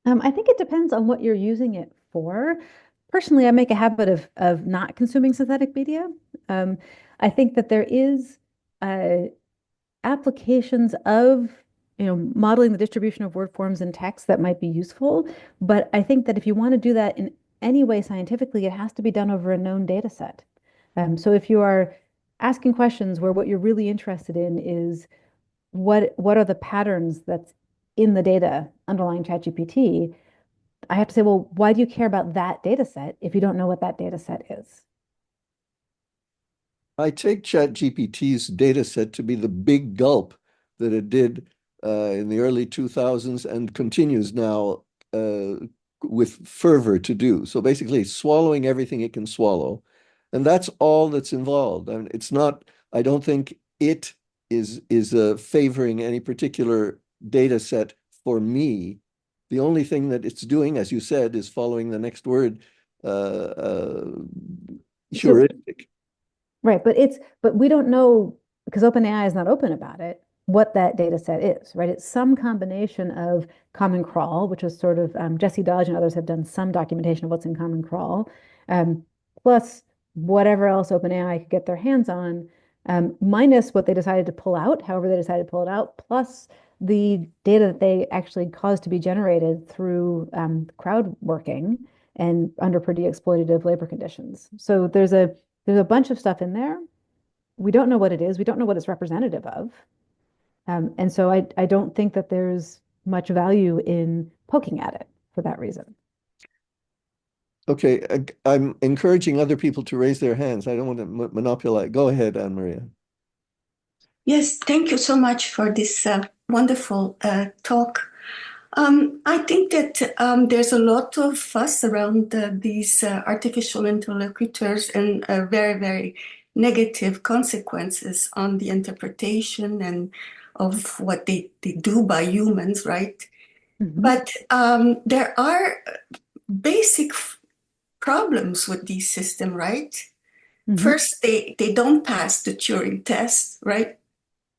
I think it depends on what you're using it for. Personally, I make a habit of not consuming synthetic media. I think that there is applications of modeling the distribution of word forms and text that might be useful. But I think that if you want to do that in any way scientifically, it has to be done over a known data set. So if you are asking questions where what you're really interested in is what are the patterns that's in the data underlying ChatGPT, I have to say, well, why do you care about that data set if you don't know what that data set is? I take ChatGPT's data set to be the big gulp that it did in the early 2000s and continues now with fervor to do. So basically swallowing everything it can swallow. And that's all that's involved. I mean, it's not, I don't think it is favoring any particular data set for me. The only thing that it's doing, as you said, is following the next word, heuristic. Right, but we don't know because OpenAI is not open about it, what that data set is, right? It's some combination of Common Crawl, which is sort of Jesse Dodge and others have done some documentation of what's in Common Crawl, plus whatever else OpenAI could get their hands on, minus what they decided to pull out, however they decided to pull it out, plus the data that they actually caused to be generated through crowd working and under pretty exploitative labor conditions. So there's a bunch of stuff in there. We don't know what it is. We don't know what it's representative of. And so I don't think that there's much value in poking at it for that reason. Okay, I'm encouraging other people to raise their hands. I don't want to monopolize. Go ahead, Anne Maria. Yes, thank you so much for this wonderful talk. I think that there's a lot of fuss around these artificial interlocutors and very, very negative consequences on the interpretation and of what they do by humans, right? But there are basic problems with these systems, right? First, they don't pass the Turing test, right?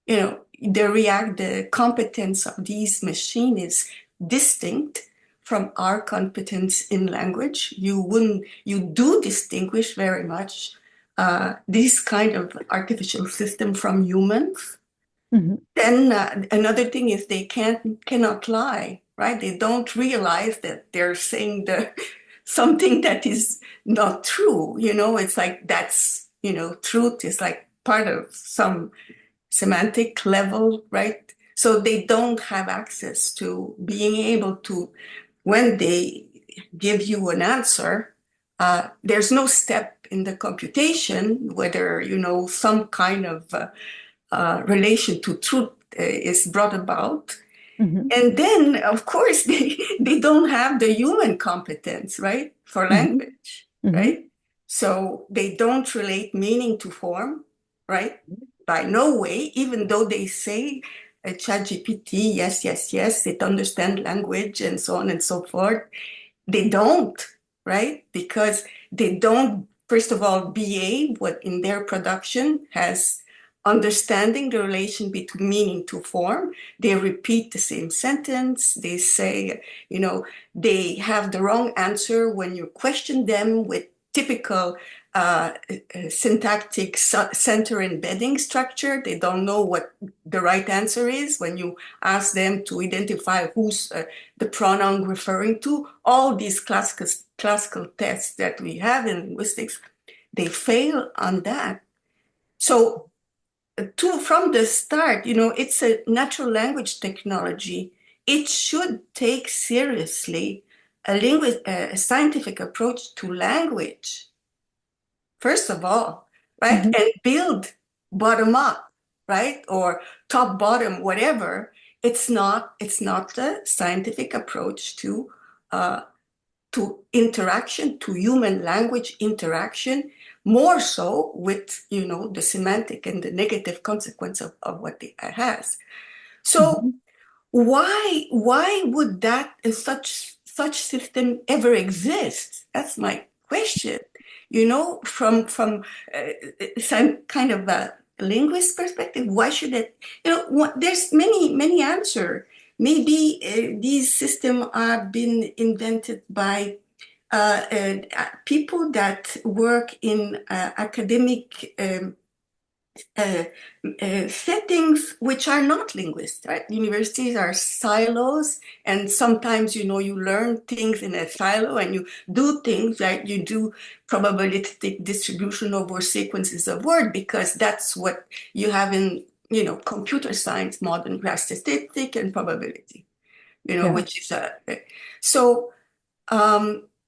You know, the competence of these machines is distinct from our competence in language. You do distinguish very much this kind of artificial system from humans. Then another thing is they cannot lie, right? They don't realize that they're saying something that is not true. You know, it's like that's, you know, truth is like part of some semantic level, right? So they don't have access to being able to, when they give you an answer, there's no step in the computation, whether, you know, some kind of relation to truth is brought about. And then, of course, they don't have the human competence, right, for language, right? So they don't relate meaning to form, right? By no way, even though they say ChatGPT, yes, yes, yes, it understands language and so on and so forth. They don't, right? Because they don't, first of all, behave what in their production has understanding the relation between meaning to form. They repeat the same sentence. They say, you know, they have the wrong answer when you question them with typical syntactic center embedding structure. They don't know what the right answer is when you ask them to identify who's the pronoun referring to. All these classical tests that we have in linguistics, they fail on that. So from the start, you know, it's a natural language technology. It should take seriously a scientific approach to language, first of all, right? And build bottom up, right? Or top bottom, whatever. It's not a scientific approach to interaction, to human language interaction, more so with, you know, the semantic and the negative consequence of what it has. So why would that such system ever exist? That's my question. You know, from some kind of a linguist perspective, why should it? You know, there's many answers. Maybe these systems have been invented by people that work in academic settings which are not linguists, right? Universities are silos, and sometimes, you know, you learn things in a silo and you do things like you do probabilistic distribution over sequences of words because that's what you have in, you know, computer science, modern graph statistic and probability, you know, which is so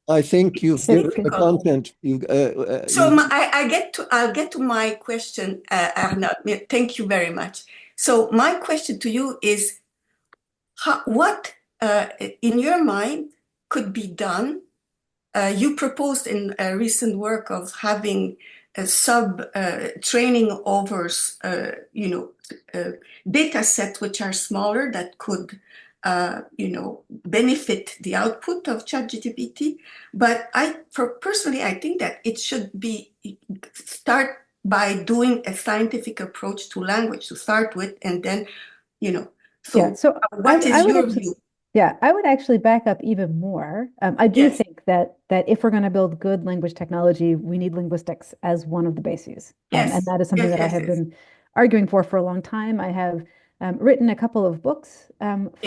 I think you've given the content. I'll get to my question, Arnaud. Thank you very much. So my question to you is, what in your mind could be done? You proposed in a recent work of having a training over, you know, data sets which are smaller that could you know, benefit the output of ChatGPT. But personally, I think that it should be start by doing a scientific approach to language to start with, and then, you know. So, what is your view? Yeah, I would actually back up even more. I do think that if we're going to build good language technology, we need linguistics as one of the bases. And that is something that I have been arguing for a long time. I have written a couple of books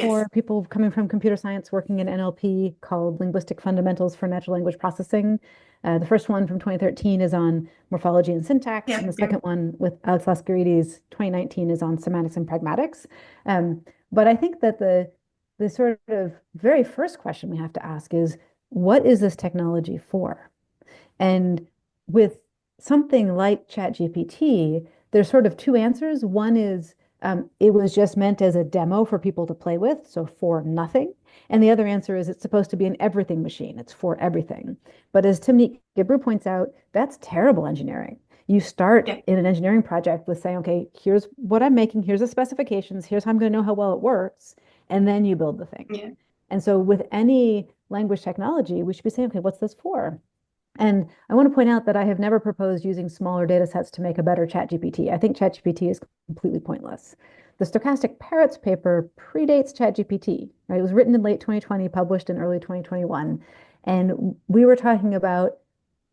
for people coming from computer science working in NLP called Linguistic Fundamentals for Natural Language Processing. The first one from 2013 is on morphology and syntax, and the second one with Alex Laskarides, 2019, is on semantics and pragmatics. But I think that the sort of very first question we have to ask is, what is this technology for? And with something like ChatGPT, there's sort of two answers. One is it was just meant as a demo for people to play with, so for nothing. And the other answer is it's supposed to be an everything machine. It's for everything. But as Timnit Gebru points out, that's terrible engineering. You start in an engineering project with saying, okay, here's what I'm making, here's the specifications, here's how I'm going to know how well it works, and then you build the thing. And so with any language technology, we should be saying, okay, what's this for? And I want to point out that I have never proposed using smaller data sets to make a better ChatGPT. I think ChatGPT is completely pointless. The stochastic parrots paper predates ChatGPT, right? It was written in late 2020, published in early 2021. And we were talking about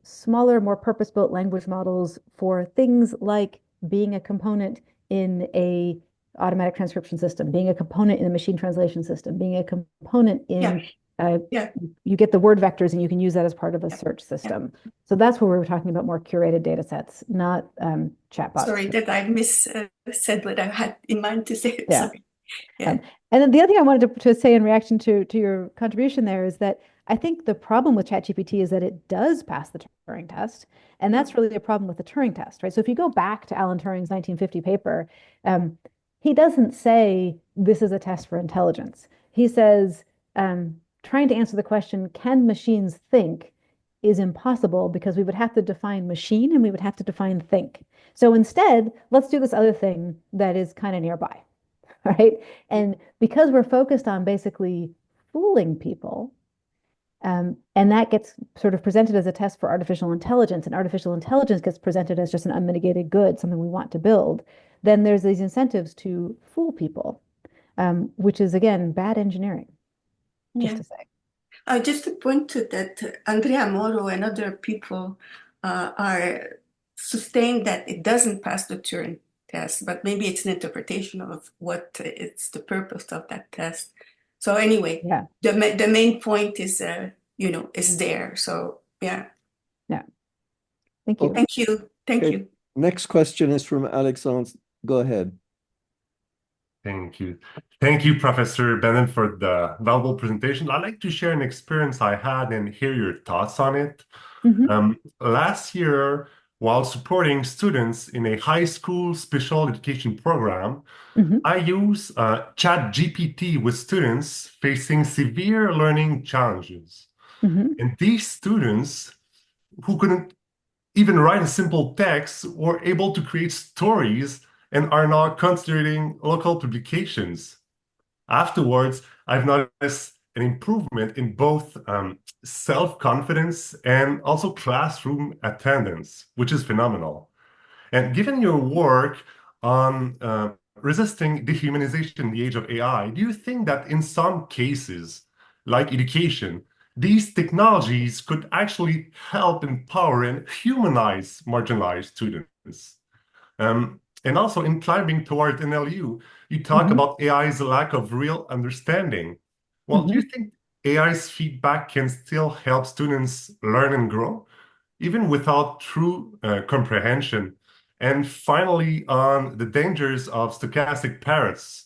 smaller, more purpose-built language models for things like being a component in a automatic transcription system, being a component in a machine translation system, being a component in you get the word vectors and you can use that as part of a search system. So that's where we were talking about more curated data sets, not chatbots. Sorry that I said what I had in mind to say. Yeah. Sorry. Yeah. And then the other thing I wanted to say in reaction to your contribution there is that I think the problem with ChatGPT is that it does pass the Turing test. And that's really a problem with the Turing test, right? So if you go back to Alan Turing's 1950 paper, he doesn't say this is a test for intelligence. He says, trying to answer the question, can machines think, is impossible because we would have to define machine and we would have to define think. So instead, let's do this other thing that is kind of nearby, right? And because we're focused on basically fooling people, and that gets sort of presented as a test for artificial intelligence, and artificial intelligence gets presented as just an unmitigated good, something we want to build, then there's these incentives to fool people, which is, again, bad engineering. Just to say. Just to point to that, Andrea Moro and other people are sustained that it doesn't pass the Turing test, but maybe it's an interpretation of what it's the purpose of that test. So anyway, the main point is, is there. So yeah. Thank you. Thank you. Thank you. Next question is from Alexandre. Go ahead. Thank you. Thank you, Professor Bennett, for the valuable presentation. I'd like to share an experience I had and hear your thoughts on it. Last year, while supporting students in a high school special education program, I used ChatGPT with students facing severe learning challenges. And these students who couldn't even write a simple text were able to create stories and are now considering local publications. Afterwards, I've noticed an improvement in both self-confidence and also classroom attendance, which is phenomenal. And given your work on resisting dehumanization in the age of AI, do you think that in some cases, like education, these technologies could actually help empower and humanize marginalized students? And also in climbing toward NLU, you talk about AI's lack of real understanding. Well, do you think AI's feedback can still help students learn and grow, even without true comprehension? And finally, on the dangers of stochastic parrots,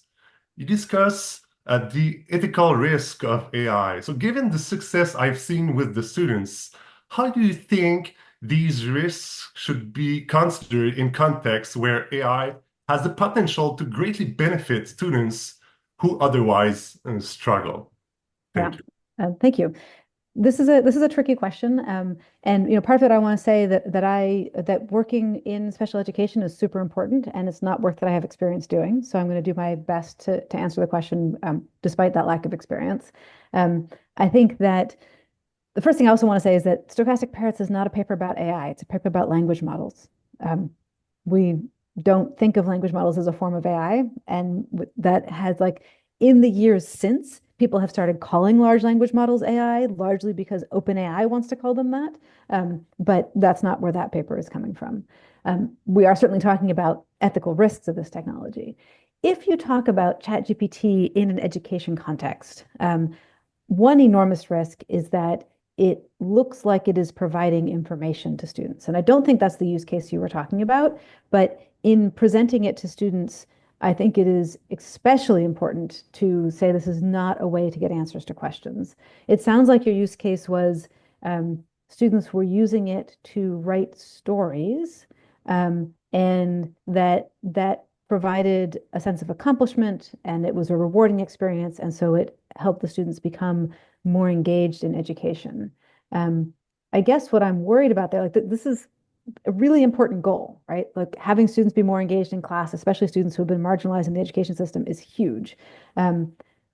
you discuss the ethical risk of AI. So given the success I've seen with the students, how do you think these risks should be considered in contexts where AI has the potential to greatly benefit students who otherwise struggle? Thank you. Thank you. This is a tricky question, and part of it I want to say that working in special education is super important, and it's not work that I have experience doing. So I'm going to do my best to answer the question despite that lack of experience. I think that the first thing I also want to say is that Stochastic Parrots is not a paper about AI. It's a paper about language models. We don't think of language models as a form of AI, and that has in the years since, people have started calling large language models AI, largely because OpenAI wants to call them that. But that's not where that paper is coming from. We are certainly talking about ethical risks of this technology. If you talk about ChatGPT in an education context, one enormous risk is that it looks like it is providing information to students. And I don't think that's the use case you were talking about, but in presenting it to students, I think it is especially important to say this is not a way to get answers to questions. It sounds like your use case was students were using it to write stories, and that provided a sense of accomplishment, and it was a rewarding experience, and so it helped the students become more engaged in education. I guess what I'm worried about there, this is a really important goal, right? Having students be more engaged in class, especially students who have been marginalized in the education system, is huge.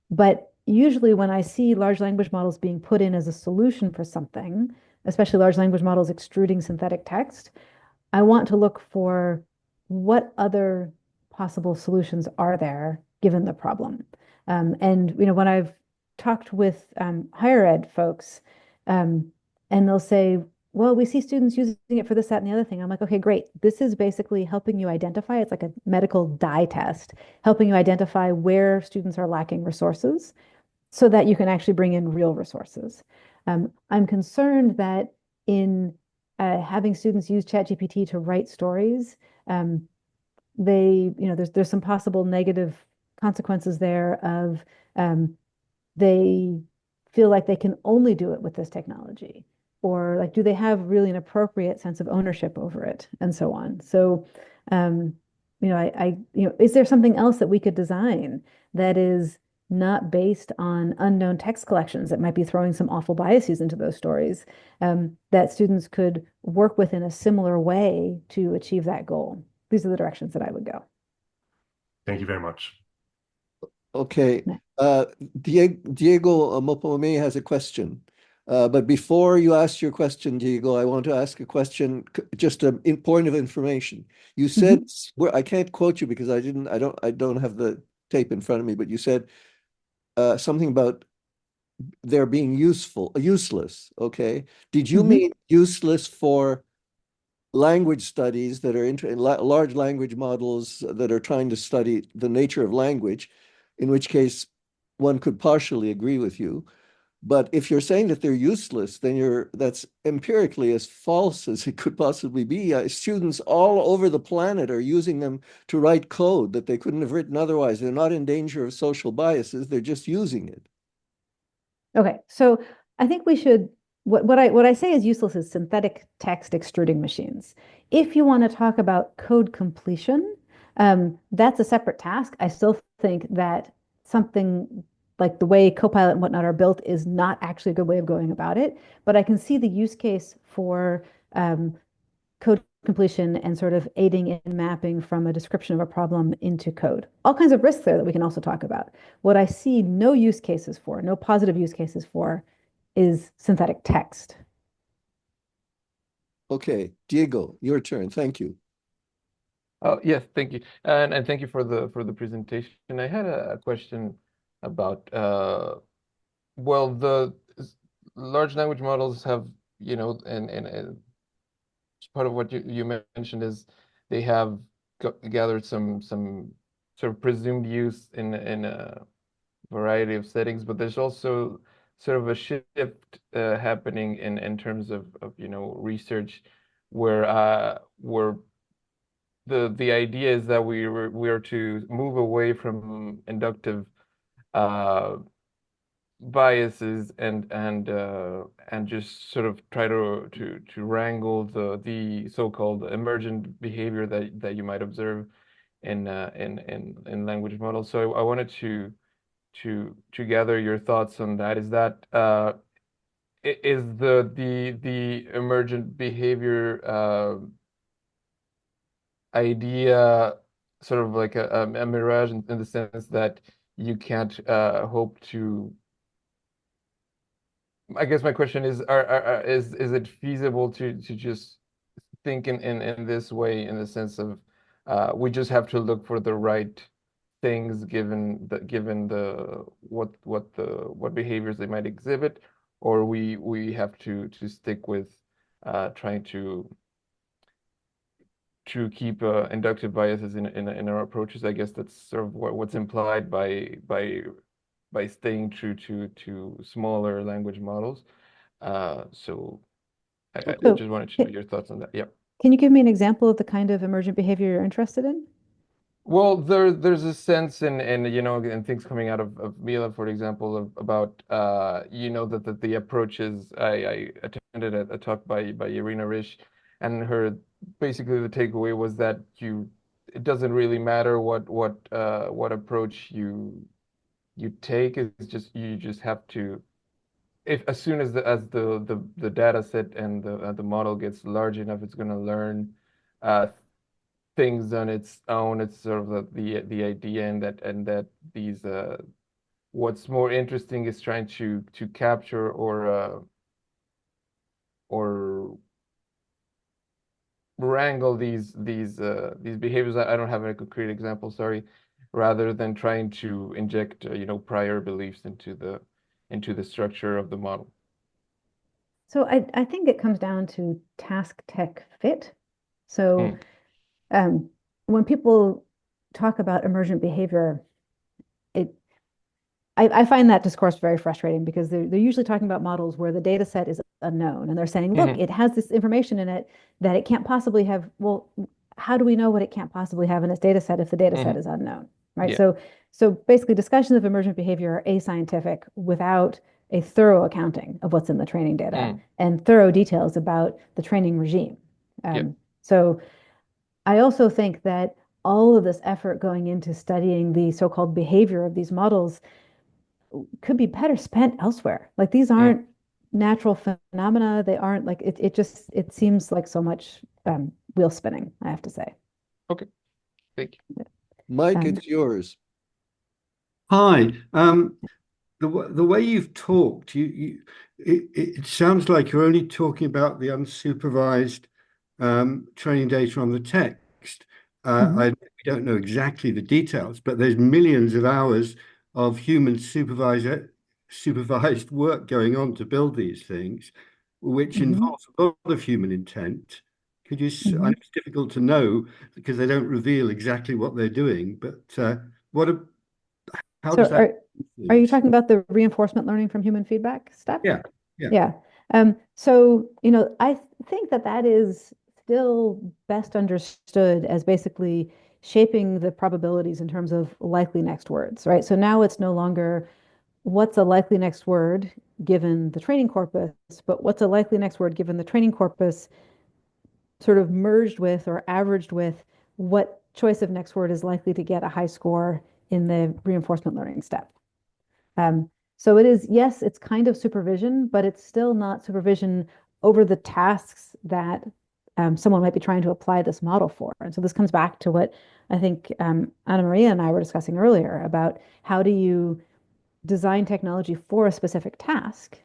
But usually when I see large language models being put in as a solution for something, especially large language models extruding synthetic text, I want to look for what other possible solutions are there given the problem. And when I've talked with higher ed folks, and they'll say, well, we see students using it for this, that, and the other thing. I'm like, okay, great. This is basically helping you identify, it's like a medical dye test, helping you identify where students are lacking resources so that you can actually bring in real resources. I'm concerned that in having students use ChatGPT to write stories, there's some possible negative consequences there of they feel like they can only do it with this technology, or like, do they have really an appropriate sense of ownership over it, and so on. So, is there something else that we could design that is not based on unknown text collections that might be throwing some awful biases into those stories, that students could work with in a similar way to achieve that goal? These are the directions that I would go. Thank you very much. Okay. Diego Mopome has a question. But before you ask your question, Diego, I want to ask a question, just a point of information. You said, I can't quote you because I don't have the tape in front of me, but you said something about there being useless. Okay. Did you mean useless for language studies that are large language models that are trying to study the nature of language, in which case one could partially agree with you. But if you're saying that they're useless, then that's empirically as false as it could possibly be. Students all over the planet are using them to write code that they couldn't have written otherwise. They're not in danger of social biases. They're just using it. Okay, so I think we should, what I say is useless is synthetic text extruding machines. If you want to talk about code completion, that's a separate task. I still think that something like the way Copilot and whatnot are built is not actually a good way of going about it. But I can see the use case for code completion and sort of aiding in mapping from a description of a problem into code. All kinds of risks there that we can also talk about. What I see no use cases for, no positive use cases for, is synthetic text. Okay, Diego, your turn. Thank you. Oh, yes, thank you. And thank you for the presentation. I had a question about well, the large language models have, and part of what you mentioned is they have gathered some sort of presumed use in a variety of settings, but there's also sort of a shift happening in terms of research where the idea is that we are to move away from inductive biases and just sort of try to wrangle the so-called emergent behavior that you might observe in language models. So I wanted to gather your thoughts on that. Is that is the emergent behavior idea sort of like a mirage in the sense that you can't hope to. I guess my question is, is it feasible to just think in this way, in the sense of we just have to look for the right things given the what behaviors they might exhibit, or we have to stick with trying to keep inductive biases in our approaches. I guess that's sort of what's implied by staying true to smaller language models. So I just wanted to know your thoughts on that. Yeah. Can you give me an example of the kind of emergent behavior you're interested in? Well, there's a sense in things coming out of Mila, for example, about that the approaches. I attended a talk by Irina Risch, and her basically the takeaway was that it doesn't really matter what approach you take. It's just you just have to, if as soon as the data set and the model gets large enough, it's going to learn things on its own. It's sort of the idea, and that these what's more interesting is trying to capture or wrangle these behaviors. I don't have a concrete example, sorry, rather than trying to inject prior beliefs into the structure of the model. So I think it comes down to task tech fit. So when people talk about emergent behavior, I find that discourse very frustrating because they're usually talking about models where the data set is unknown and they're saying, look, it has this information in it that it can't possibly have. Well, how do we know what it can't possibly have in its data set if the data set is unknown, right? Yeah. So basically discussions of emergent behavior are ascientific without a thorough accounting of what's in the training data and thorough details about the training regime. So I also think that all of this effort going into studying the so-called behavior of these models could be better spent elsewhere. Like these aren't natural phenomena. They aren't like it seems like so much wheel spinning, I have to say. Okay. Thank you. Mike, it's yours. Hi. The way you've talked, it sounds like you're only talking about the unsupervised training data on the text. I don't know exactly the details, but there's millions of hours of human supervised work going on to build these things, which involves a lot of human intent. Could you? It's difficult to know because they don't reveal exactly what they're doing. But how does that? Are you talking about the reinforcement learning from human feedback step? Yeah. So, I think that is still best understood as basically shaping the probabilities in terms of likely next words, right? So now it's no longer what's a likely next word given the training corpus, but what's a likely next word given the training corpus sort of merged with or averaged with what choice of next word is likely to get a high score in the reinforcement learning step. So it is, yes, it's kind of supervision, but it's still not supervision over the tasks that someone might be trying to apply this model for. And so this comes back to what I think Anna Maria and I were discussing earlier about how do you design technology for a specific task.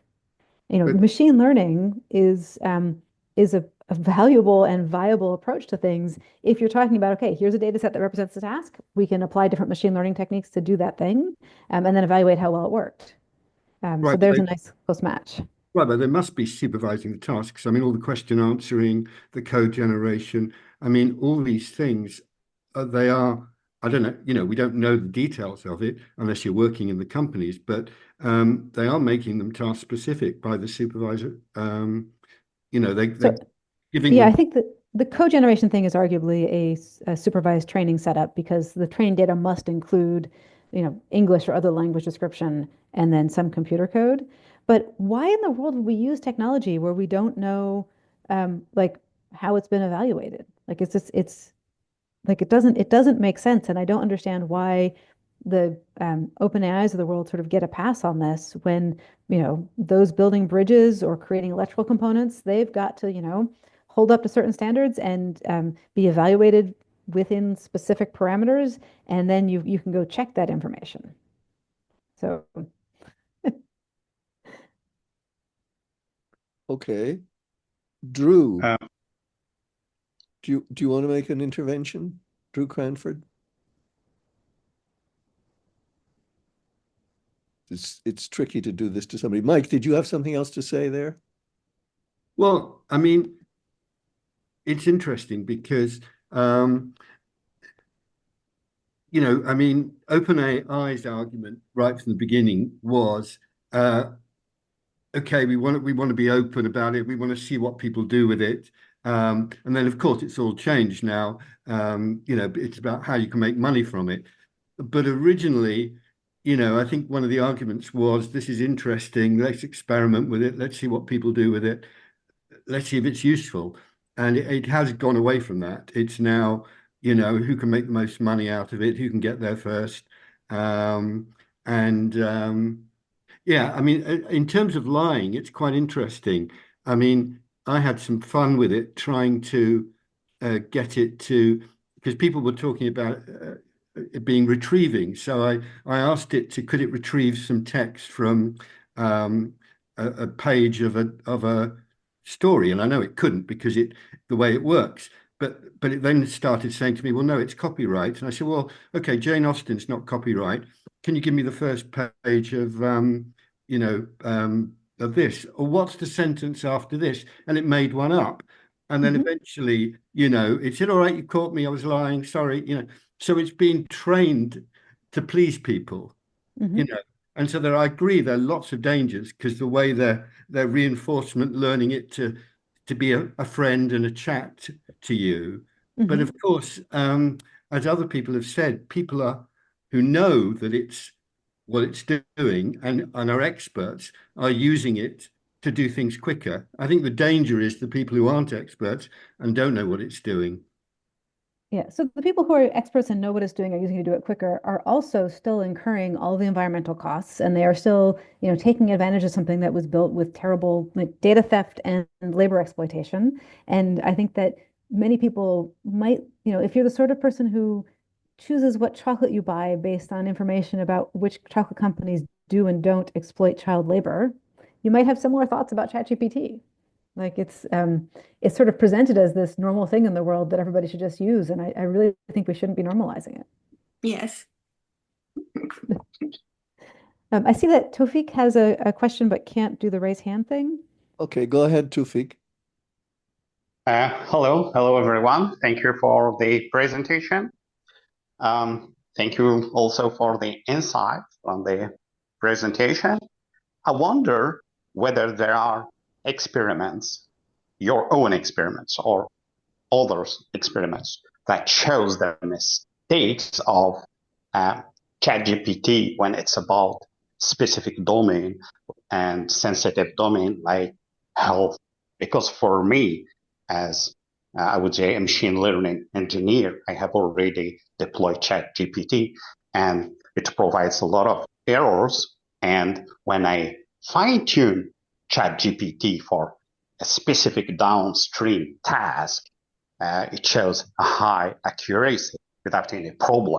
Machine learning is a valuable and viable approach to things. If you're talking about, okay, here's a data set that represents the task, we can apply different machine learning techniques to do that thing, and then evaluate how well it worked. So there's a nice close match. Right, but they must be supervising the tasks. I mean, all the question answering, the code generation. I mean, all these things, they are, I don't know, we don't know the details of it unless you're working in the companies, but they are making them task specific by the supervisor. They're giving I think that the code generation thing is arguably a supervised training setup because the training data must include, English or other language description and then some computer code. But why in the world would we use technology where we don't know, like how it's been evaluated? Like it's like it doesn't make sense, and I don't understand why the OpenAIs of the world sort of get a pass on this when those building bridges or creating electrical components, they've got to hold up to certain standards and be evaluated within specific parameters, and then you can go check that information. So. Okay. Drew, do you want to make an intervention? Drew Cranford? It's tricky to do this to somebody. Mike, did you have something else to say there? Well, I mean, it's interesting because, OpenAI's argument right from the beginning was, okay, we want to be open about it. We want to see what people do with it. And then, of course, it's all changed now. It's about how you can make money from it. But originally, I think one of the arguments was, this is interesting. Let's experiment with it. Let's see what people do with it. Let's see if it's useful. And it has gone away from that. It's now, who can make the most money out of it, who can get there first. Yeah, I mean, in terms of lying, it's quite interesting. I mean, I had some fun with it, trying to get it to, because people were talking about being retrieving. So I asked it to, could it retrieve some text from a page of a story, and I know it couldn't because the way it works. But it then started saying to me, well, no, it's copyright. And I said, well, okay, Jane Austen's not copyright. Can you give me the first page of of this? Or what's the sentence after this? And it made one up. And then eventually, it said, all right, you caught me, I was lying, sorry, So it's been trained to please people, And so I agree there are lots of dangers because the way they're reinforcement learning it to be a friend and a chat to you. But of course, as other people have said, people who know that it's what it's doing and are experts are using it to do things quicker. I think the danger is the people who aren't experts and don't know what it's doing. Yeah, so the people who are experts and know what it's doing are using it to do it quicker are also still incurring all the environmental costs, and they are still, taking advantage of something that was built with terrible data theft and labor exploitation. And I think that many people might, if you're the sort of person who chooses what chocolate you buy based on information about which chocolate companies do and don't exploit child labor, you might have similar thoughts about ChatGPT. Like it's sort of presented as this normal thing in the world that everybody should just use, and I really think we shouldn't be normalizing it. Yes. I see that Tawfiq has a question but can't do the raise hand thing. Okay, go ahead, Tawfiq. Hello everyone. Thank you for the presentation. Thank you also for the insight from the presentation. I wonder whether there are experiments, your own experiments or others' experiments that shows the mistakes of ChatGPT when it's about specific domain and sensitive domain like health. Because for me, as I would say a machine learning engineer, I have already deployed ChatGPT and it provides a lot of errors. And when I fine-tune ChatGPT for a specific downstream task, it shows a high accuracy without any problem.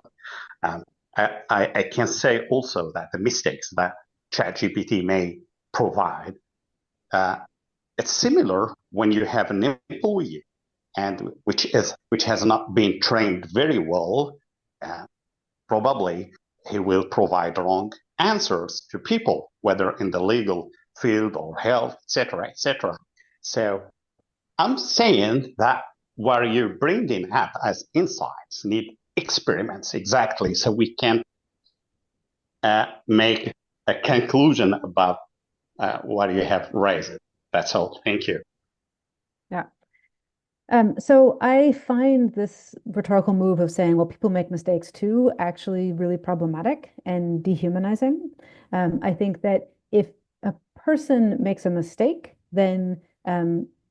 I can say also that the mistakes that ChatGPT may provide, it's similar when you have an employee and which has not been trained very well. Probably he will provide wrong answers to people, whether in the legal field or health, etc., etc. So I'm saying that what you're bringing up as insights need experiments exactly, so we can make a conclusion about what you have raised. That's all. Thank you. Yeah. So I find this rhetorical move of saying, well, people make mistakes too, actually really problematic and dehumanizing. I think that if a person makes a mistake, then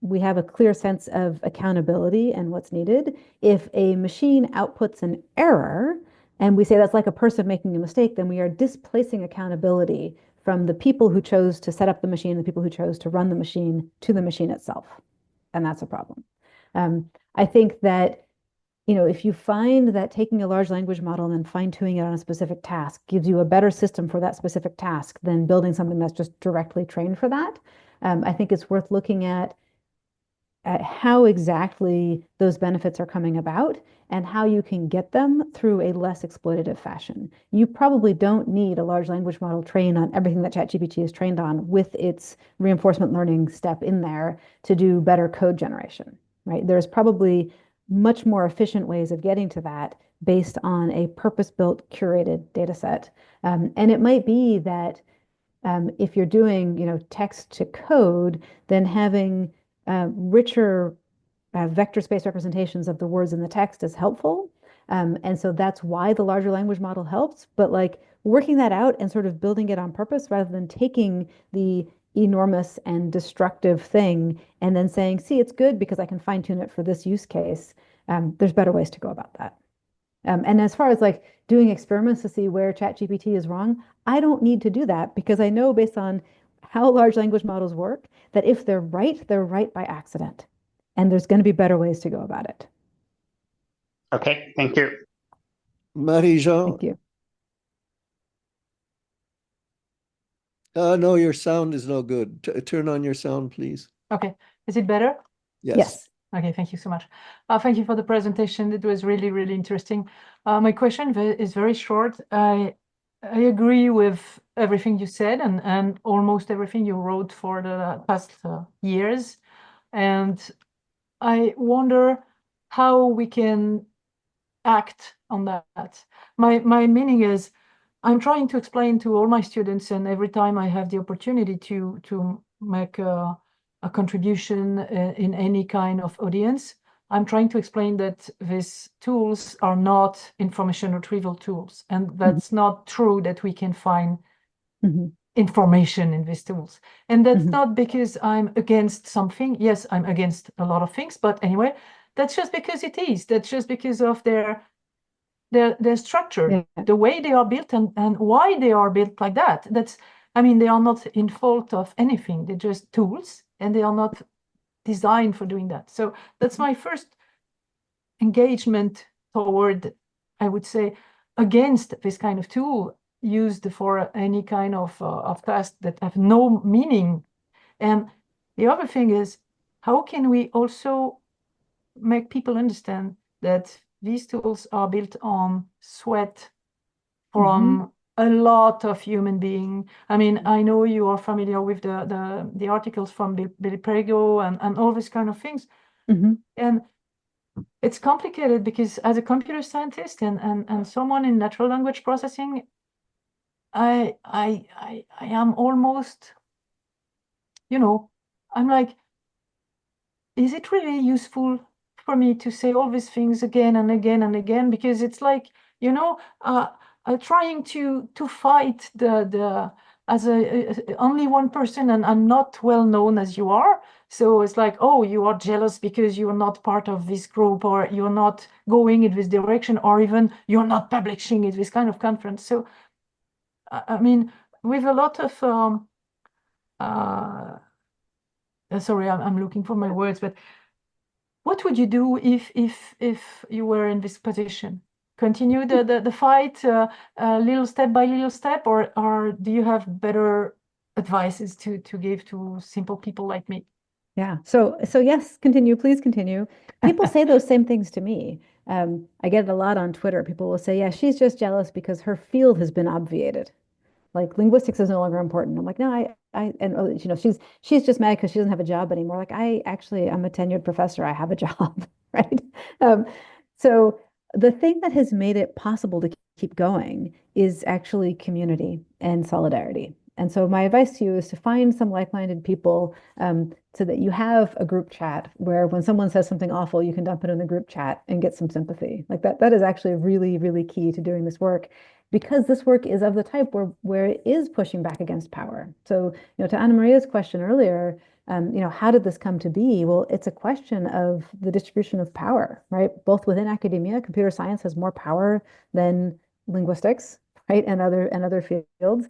we have a clear sense of accountability and what's needed. If a machine outputs an error, and we say that's like a person making a mistake, then we are displacing accountability from the people who chose to set up the machine, the people who chose to run the machine, to the machine itself. And that's a problem. I think that, if you find that taking a large language model and then fine-tuning it on a specific task gives you a better system for that specific task than building something that's just directly trained for that, I think it's worth looking at how exactly those benefits are coming about and how you can get them through a less exploitative fashion. You probably don't need a large language model trained on everything that ChatGPT is trained on with its reinforcement learning step in there to do better code generation, right? There's probably much more efficient ways of getting to that based on a purpose-built, curated data set. And it might be that if you're doing, text to code, then having richer vector space representations of the words in the text is helpful. And so that's why the larger language model helps. But like working that out and sort of building it on purpose rather than taking the enormous and destructive thing and then saying, see, it's good because I can fine tune it for this use case. There's better ways to go about that. And as far as like doing experiments to see where ChatGPT is wrong, I don't need to do that because I know based on how large language models work that if they're right by accident. And there's going to be better ways to go about it. Okay, thank you. Marie-Jean? Thank you. No, your sound is no good. Turn on your sound, please. Okay, is it better? Yes. Okay, thank you so much. Thank you for the presentation. It was really, really interesting. My question is very short. I agree with everything you said and almost everything you wrote for the past years. And I wonder how we can act on that. My meaning is I'm trying to explain to all my students, and every time I have the opportunity to make a contribution in any kind of audience, I'm trying to explain that these tools are not information retrieval tools, and that's not true that we can find information in these tools. And that's not because I'm against something. Yes, I'm against a lot of things, but anyway, that's just because it is. That's just because of their structure, the way they are built and why they are built like that. I mean, they are not in fault of anything. They're just tools and they are not designed for doing that. So that's my first engagement toward, I would say, against this kind of tool used for any kind of task that have no meaning. And the other thing is, how can we also make people understand that these tools are built on sweat from a lot of human beings. I mean, I know you are familiar with the articles from Billy Prego and all these kind of things. And it's complicated because as a computer scientist and someone in natural language processing, I am almost, I'm like, is it really useful for me to say all these things again and again and again? Because it's like, trying to fight as only one person, and I'm not well known as you are. So it's like, oh, you are jealous because you're not part of this group, or you're not going in this direction, or even you're not publishing at this kind of conference. So, I mean, with a lot of, sorry, I'm looking for my words, but what would you do if you were in this position? Continue the fight little step by little step, or do you have better advices to give to simple people like me? Yeah. So yes, continue. Please continue. People say those same things to me. I get it a lot on Twitter. People will say, yeah, she's just jealous because her field has been obviated. Like linguistics is no longer important. I'm like, no, she's just mad because she doesn't have a job anymore. Like I'm a tenured professor. I have a job, right? So the thing that has made it possible to keep going is actually community and solidarity. And so my advice to you is to find some like-minded people so that you have a group chat where when someone says something awful, you can dump it in the group chat and get some sympathy. Like that is actually really, really key to doing this work, because this work is of the type where it is pushing back against power. So, to Anna Maria's question earlier, how did this come to be? Well, it's a question of the distribution of power, right? Both within academia, computer science has more power than linguistics, right, and other fields,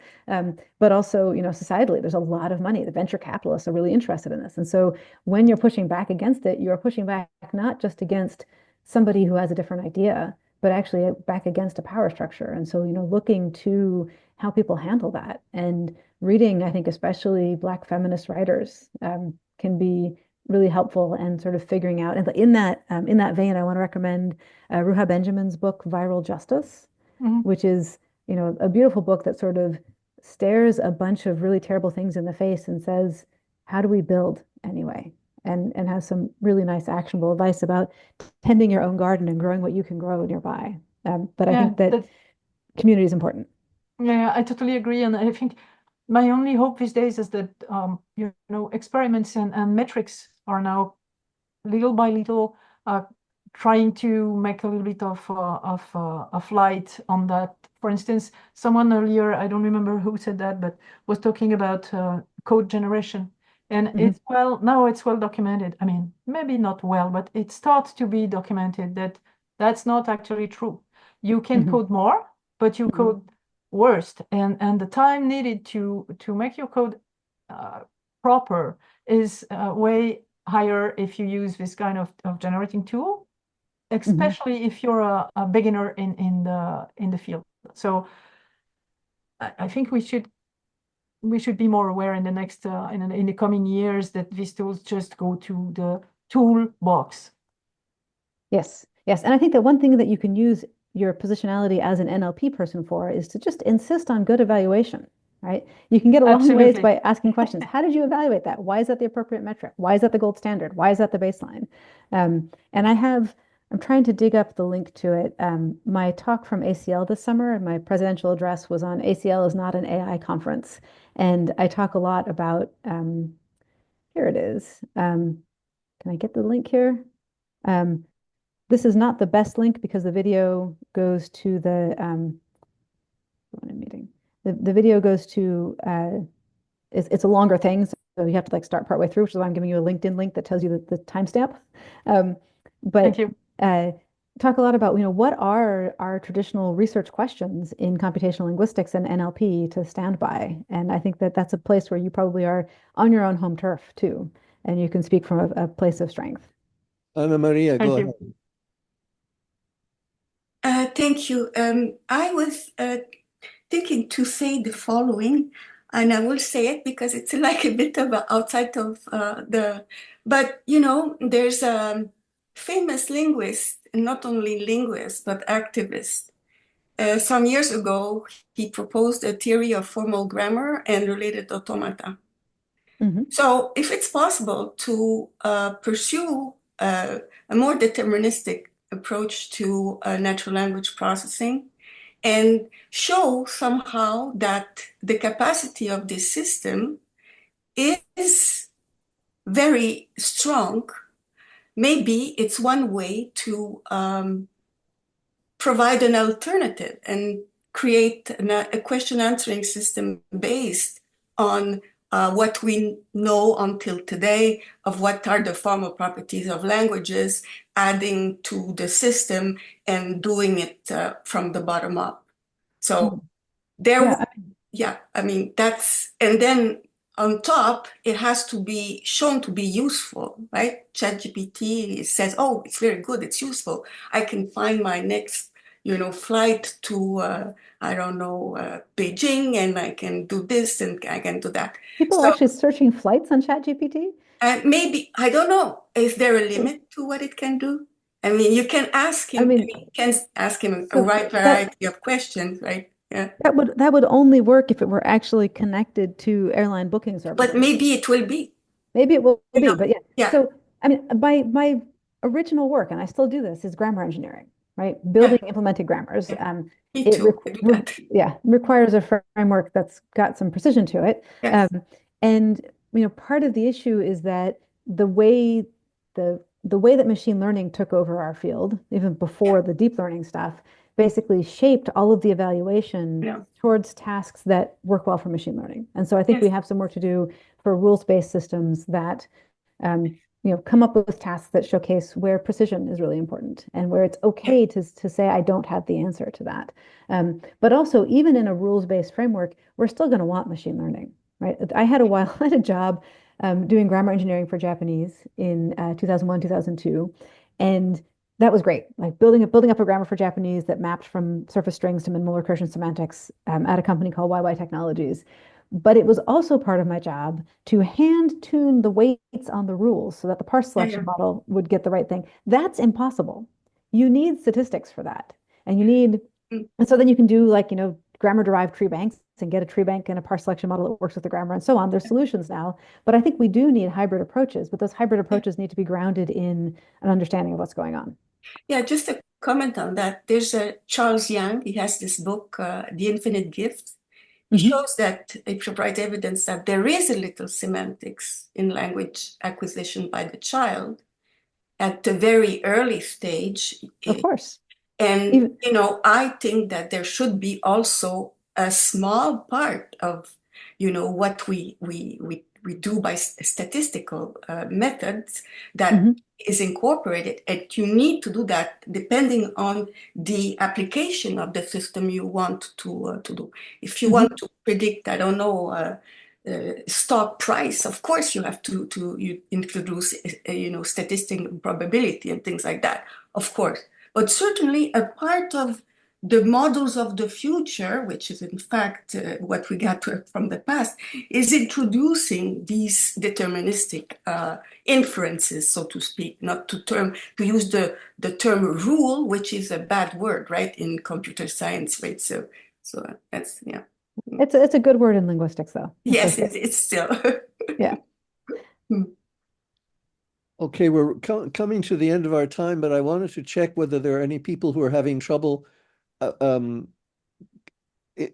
but also, societally, there's a lot of money. The venture capitalists are really interested in this, and so when you're pushing back against it, you're pushing back not just against somebody who has a different idea, but actually back against a power structure. And so, looking to how people handle that and reading, I think, especially Black feminist writers, can be really helpful, and sort of figuring out. And in that vein, I want to recommend Ruha Benjamin's book, Viral Justice, which is, a beautiful book that sort of stares a bunch of really terrible things in the face and says, how do we build anyway? And has some really nice actionable advice about tending your own garden and growing what you can grow nearby. But I think that community is important. Yeah, I totally agree. And I think my only hope these days is that experiments and metrics are now little by little trying to make a little bit of light on that. For instance, someone earlier, I don't remember who said that, but was talking about code generation. And it's well documented. I mean, maybe not well, but it starts to be documented that that's not actually true. You can code more, but you code worse. And the time needed to make your code proper is way higher if you use this kind of generating tool. especially if you're a beginner in the field. So I think we should be more aware in the next in the coming years that these tools just go to the toolbox. Yes, yes. And I think that one thing that you can use your positionality as an NLP person for is to just insist on good evaluation, right? You can get a long ways by asking questions. How did you evaluate that? Why is that the appropriate metric? Why is that the gold standard? Why is that the baseline? And I'm trying to dig up the link to it. My talk from ACL this summer and my presidential address was on ACL is not an AI conference. And I talk a lot about, here it is. Can I get the link here? This is not the best link because the video goes to the meeting. The video goes to it's a longer thing, so you have to like start partway through, which is why I'm giving you a LinkedIn link that tells you the timestamp. But Thank you. Talk a lot about what are our traditional research questions in computational linguistics and NLP to stand by, and I think that that's a place where you probably are on your own home turf too, and you can speak from a place of strength. Ana Maria, go ahead. Thank you. I was thinking to say the following, and I will say it because it's like a bit of outside of but there's a famous linguist, not only linguist, but activist. Some years ago, he proposed a theory of formal grammar and related automata. So if it's possible to pursue a more deterministic approach to natural language processing and show somehow that the capacity of this system is very strong, maybe it's one way to provide an alternative and create a question answering system based on what we know until today of what are the formal properties of languages, adding to the system and doing it from the bottom up. So that's, and then on top, it has to be shown to be useful, right? ChatGPT says, oh, it's very good, it's useful. I can find my next flight to, I don't know, Beijing, and I can do this and I can do that. People are actually searching flights on ChatGPT? Maybe, I don't know. Is there a limit to what it can do? I mean, you can ask him, you can ask him a wide variety of questions, right? Yeah. That would only work if it were actually connected to airline booking services. But maybe it will be. Maybe it will be, but yeah. So, I mean, my original work, and I still do this, is grammar engineering. Right? Building implemented grammars. It requires a framework that's got some precision to it. Yes. And part of the issue is that the way that machine learning took over our field, even before the deep learning stuff, basically shaped all of the evaluation towards tasks that work well for machine learning. And so I think we have some work to do for rules-based systems that come up with tasks that showcase where precision is really important and where it's okay to say, I don't have the answer to that. But also, even in a rules-based framework, we're still going to want machine learning, right? I had a job doing grammar engineering for Japanese in 2001, 2002. And that was great, like building up a grammar for Japanese that mapped from surface strings to minimal recursion semantics at a company called YY Technologies. But it was also part of my job to hand tune the weights on the rules so that the parse selection model would get the right thing. That's impossible. You need statistics for that. And so then you can do grammar derived tree banks and get a tree bank and a parse selection model that works with the grammar and so on. There's solutions now. But I think we do need hybrid approaches, but those hybrid approaches need to be grounded in an understanding of what's going on. Yeah, just a comment on that. There's Charles Yang, he has this book, The Infinite Gift. It shows that it provides evidence that there is a little semantics in language acquisition by the child at the very early stage. Of course. And, I think that there should be also a small part of, what we do by statistical methods that is incorporated. And you need to do that depending on the application of the system you want to do. If you want to predict, I don't know, stock price. Of course, you have to you introduce statistical probability and things like that, of course. But certainly a part of the models of the future, which is in fact what we got from the past, is introducing these deterministic inferences, so to speak, not to use the term rule, which is a bad word, right, in computer science, right? So that's, yeah. It's a good word in linguistics, though. Yes, it's still. Yeah. Okay, we're coming to the end of our time, but I wanted to check whether there are any people who are having trouble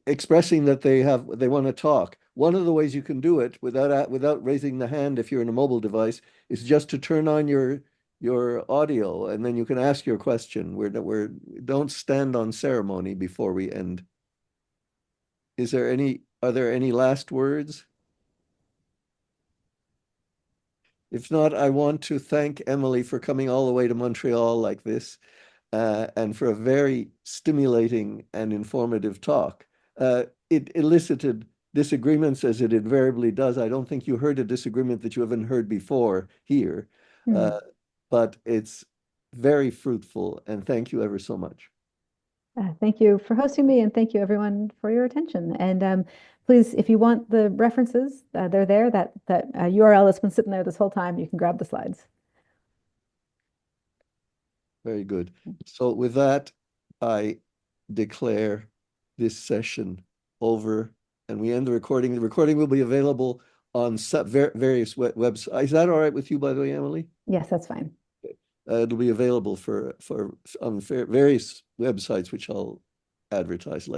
expressing that they want to talk. One of the ways you can do it without raising the hand if you're in a mobile device is just to turn on your audio, and then you can ask your question. We don't stand on ceremony before we end. Are there any last words? If not, I want to thank Emily for coming all the way to Montreal like this, and for a very stimulating and informative talk. It elicited disagreements, as it invariably does. I don't think you heard a disagreement that you haven't heard before here, but it's very fruitful, and thank you ever so much. Thank you for hosting me, and thank you everyone for your attention. And please, if you want the references, they're there. That URL has been sitting there this whole time. You can grab the slides. Very good. So with that, I declare this session over, and we end the recording. The recording will be available on various websites. Is that all right with you, by the way, Emily? Yes, that's fine. It'll be available on various websites, which I'll advertise later.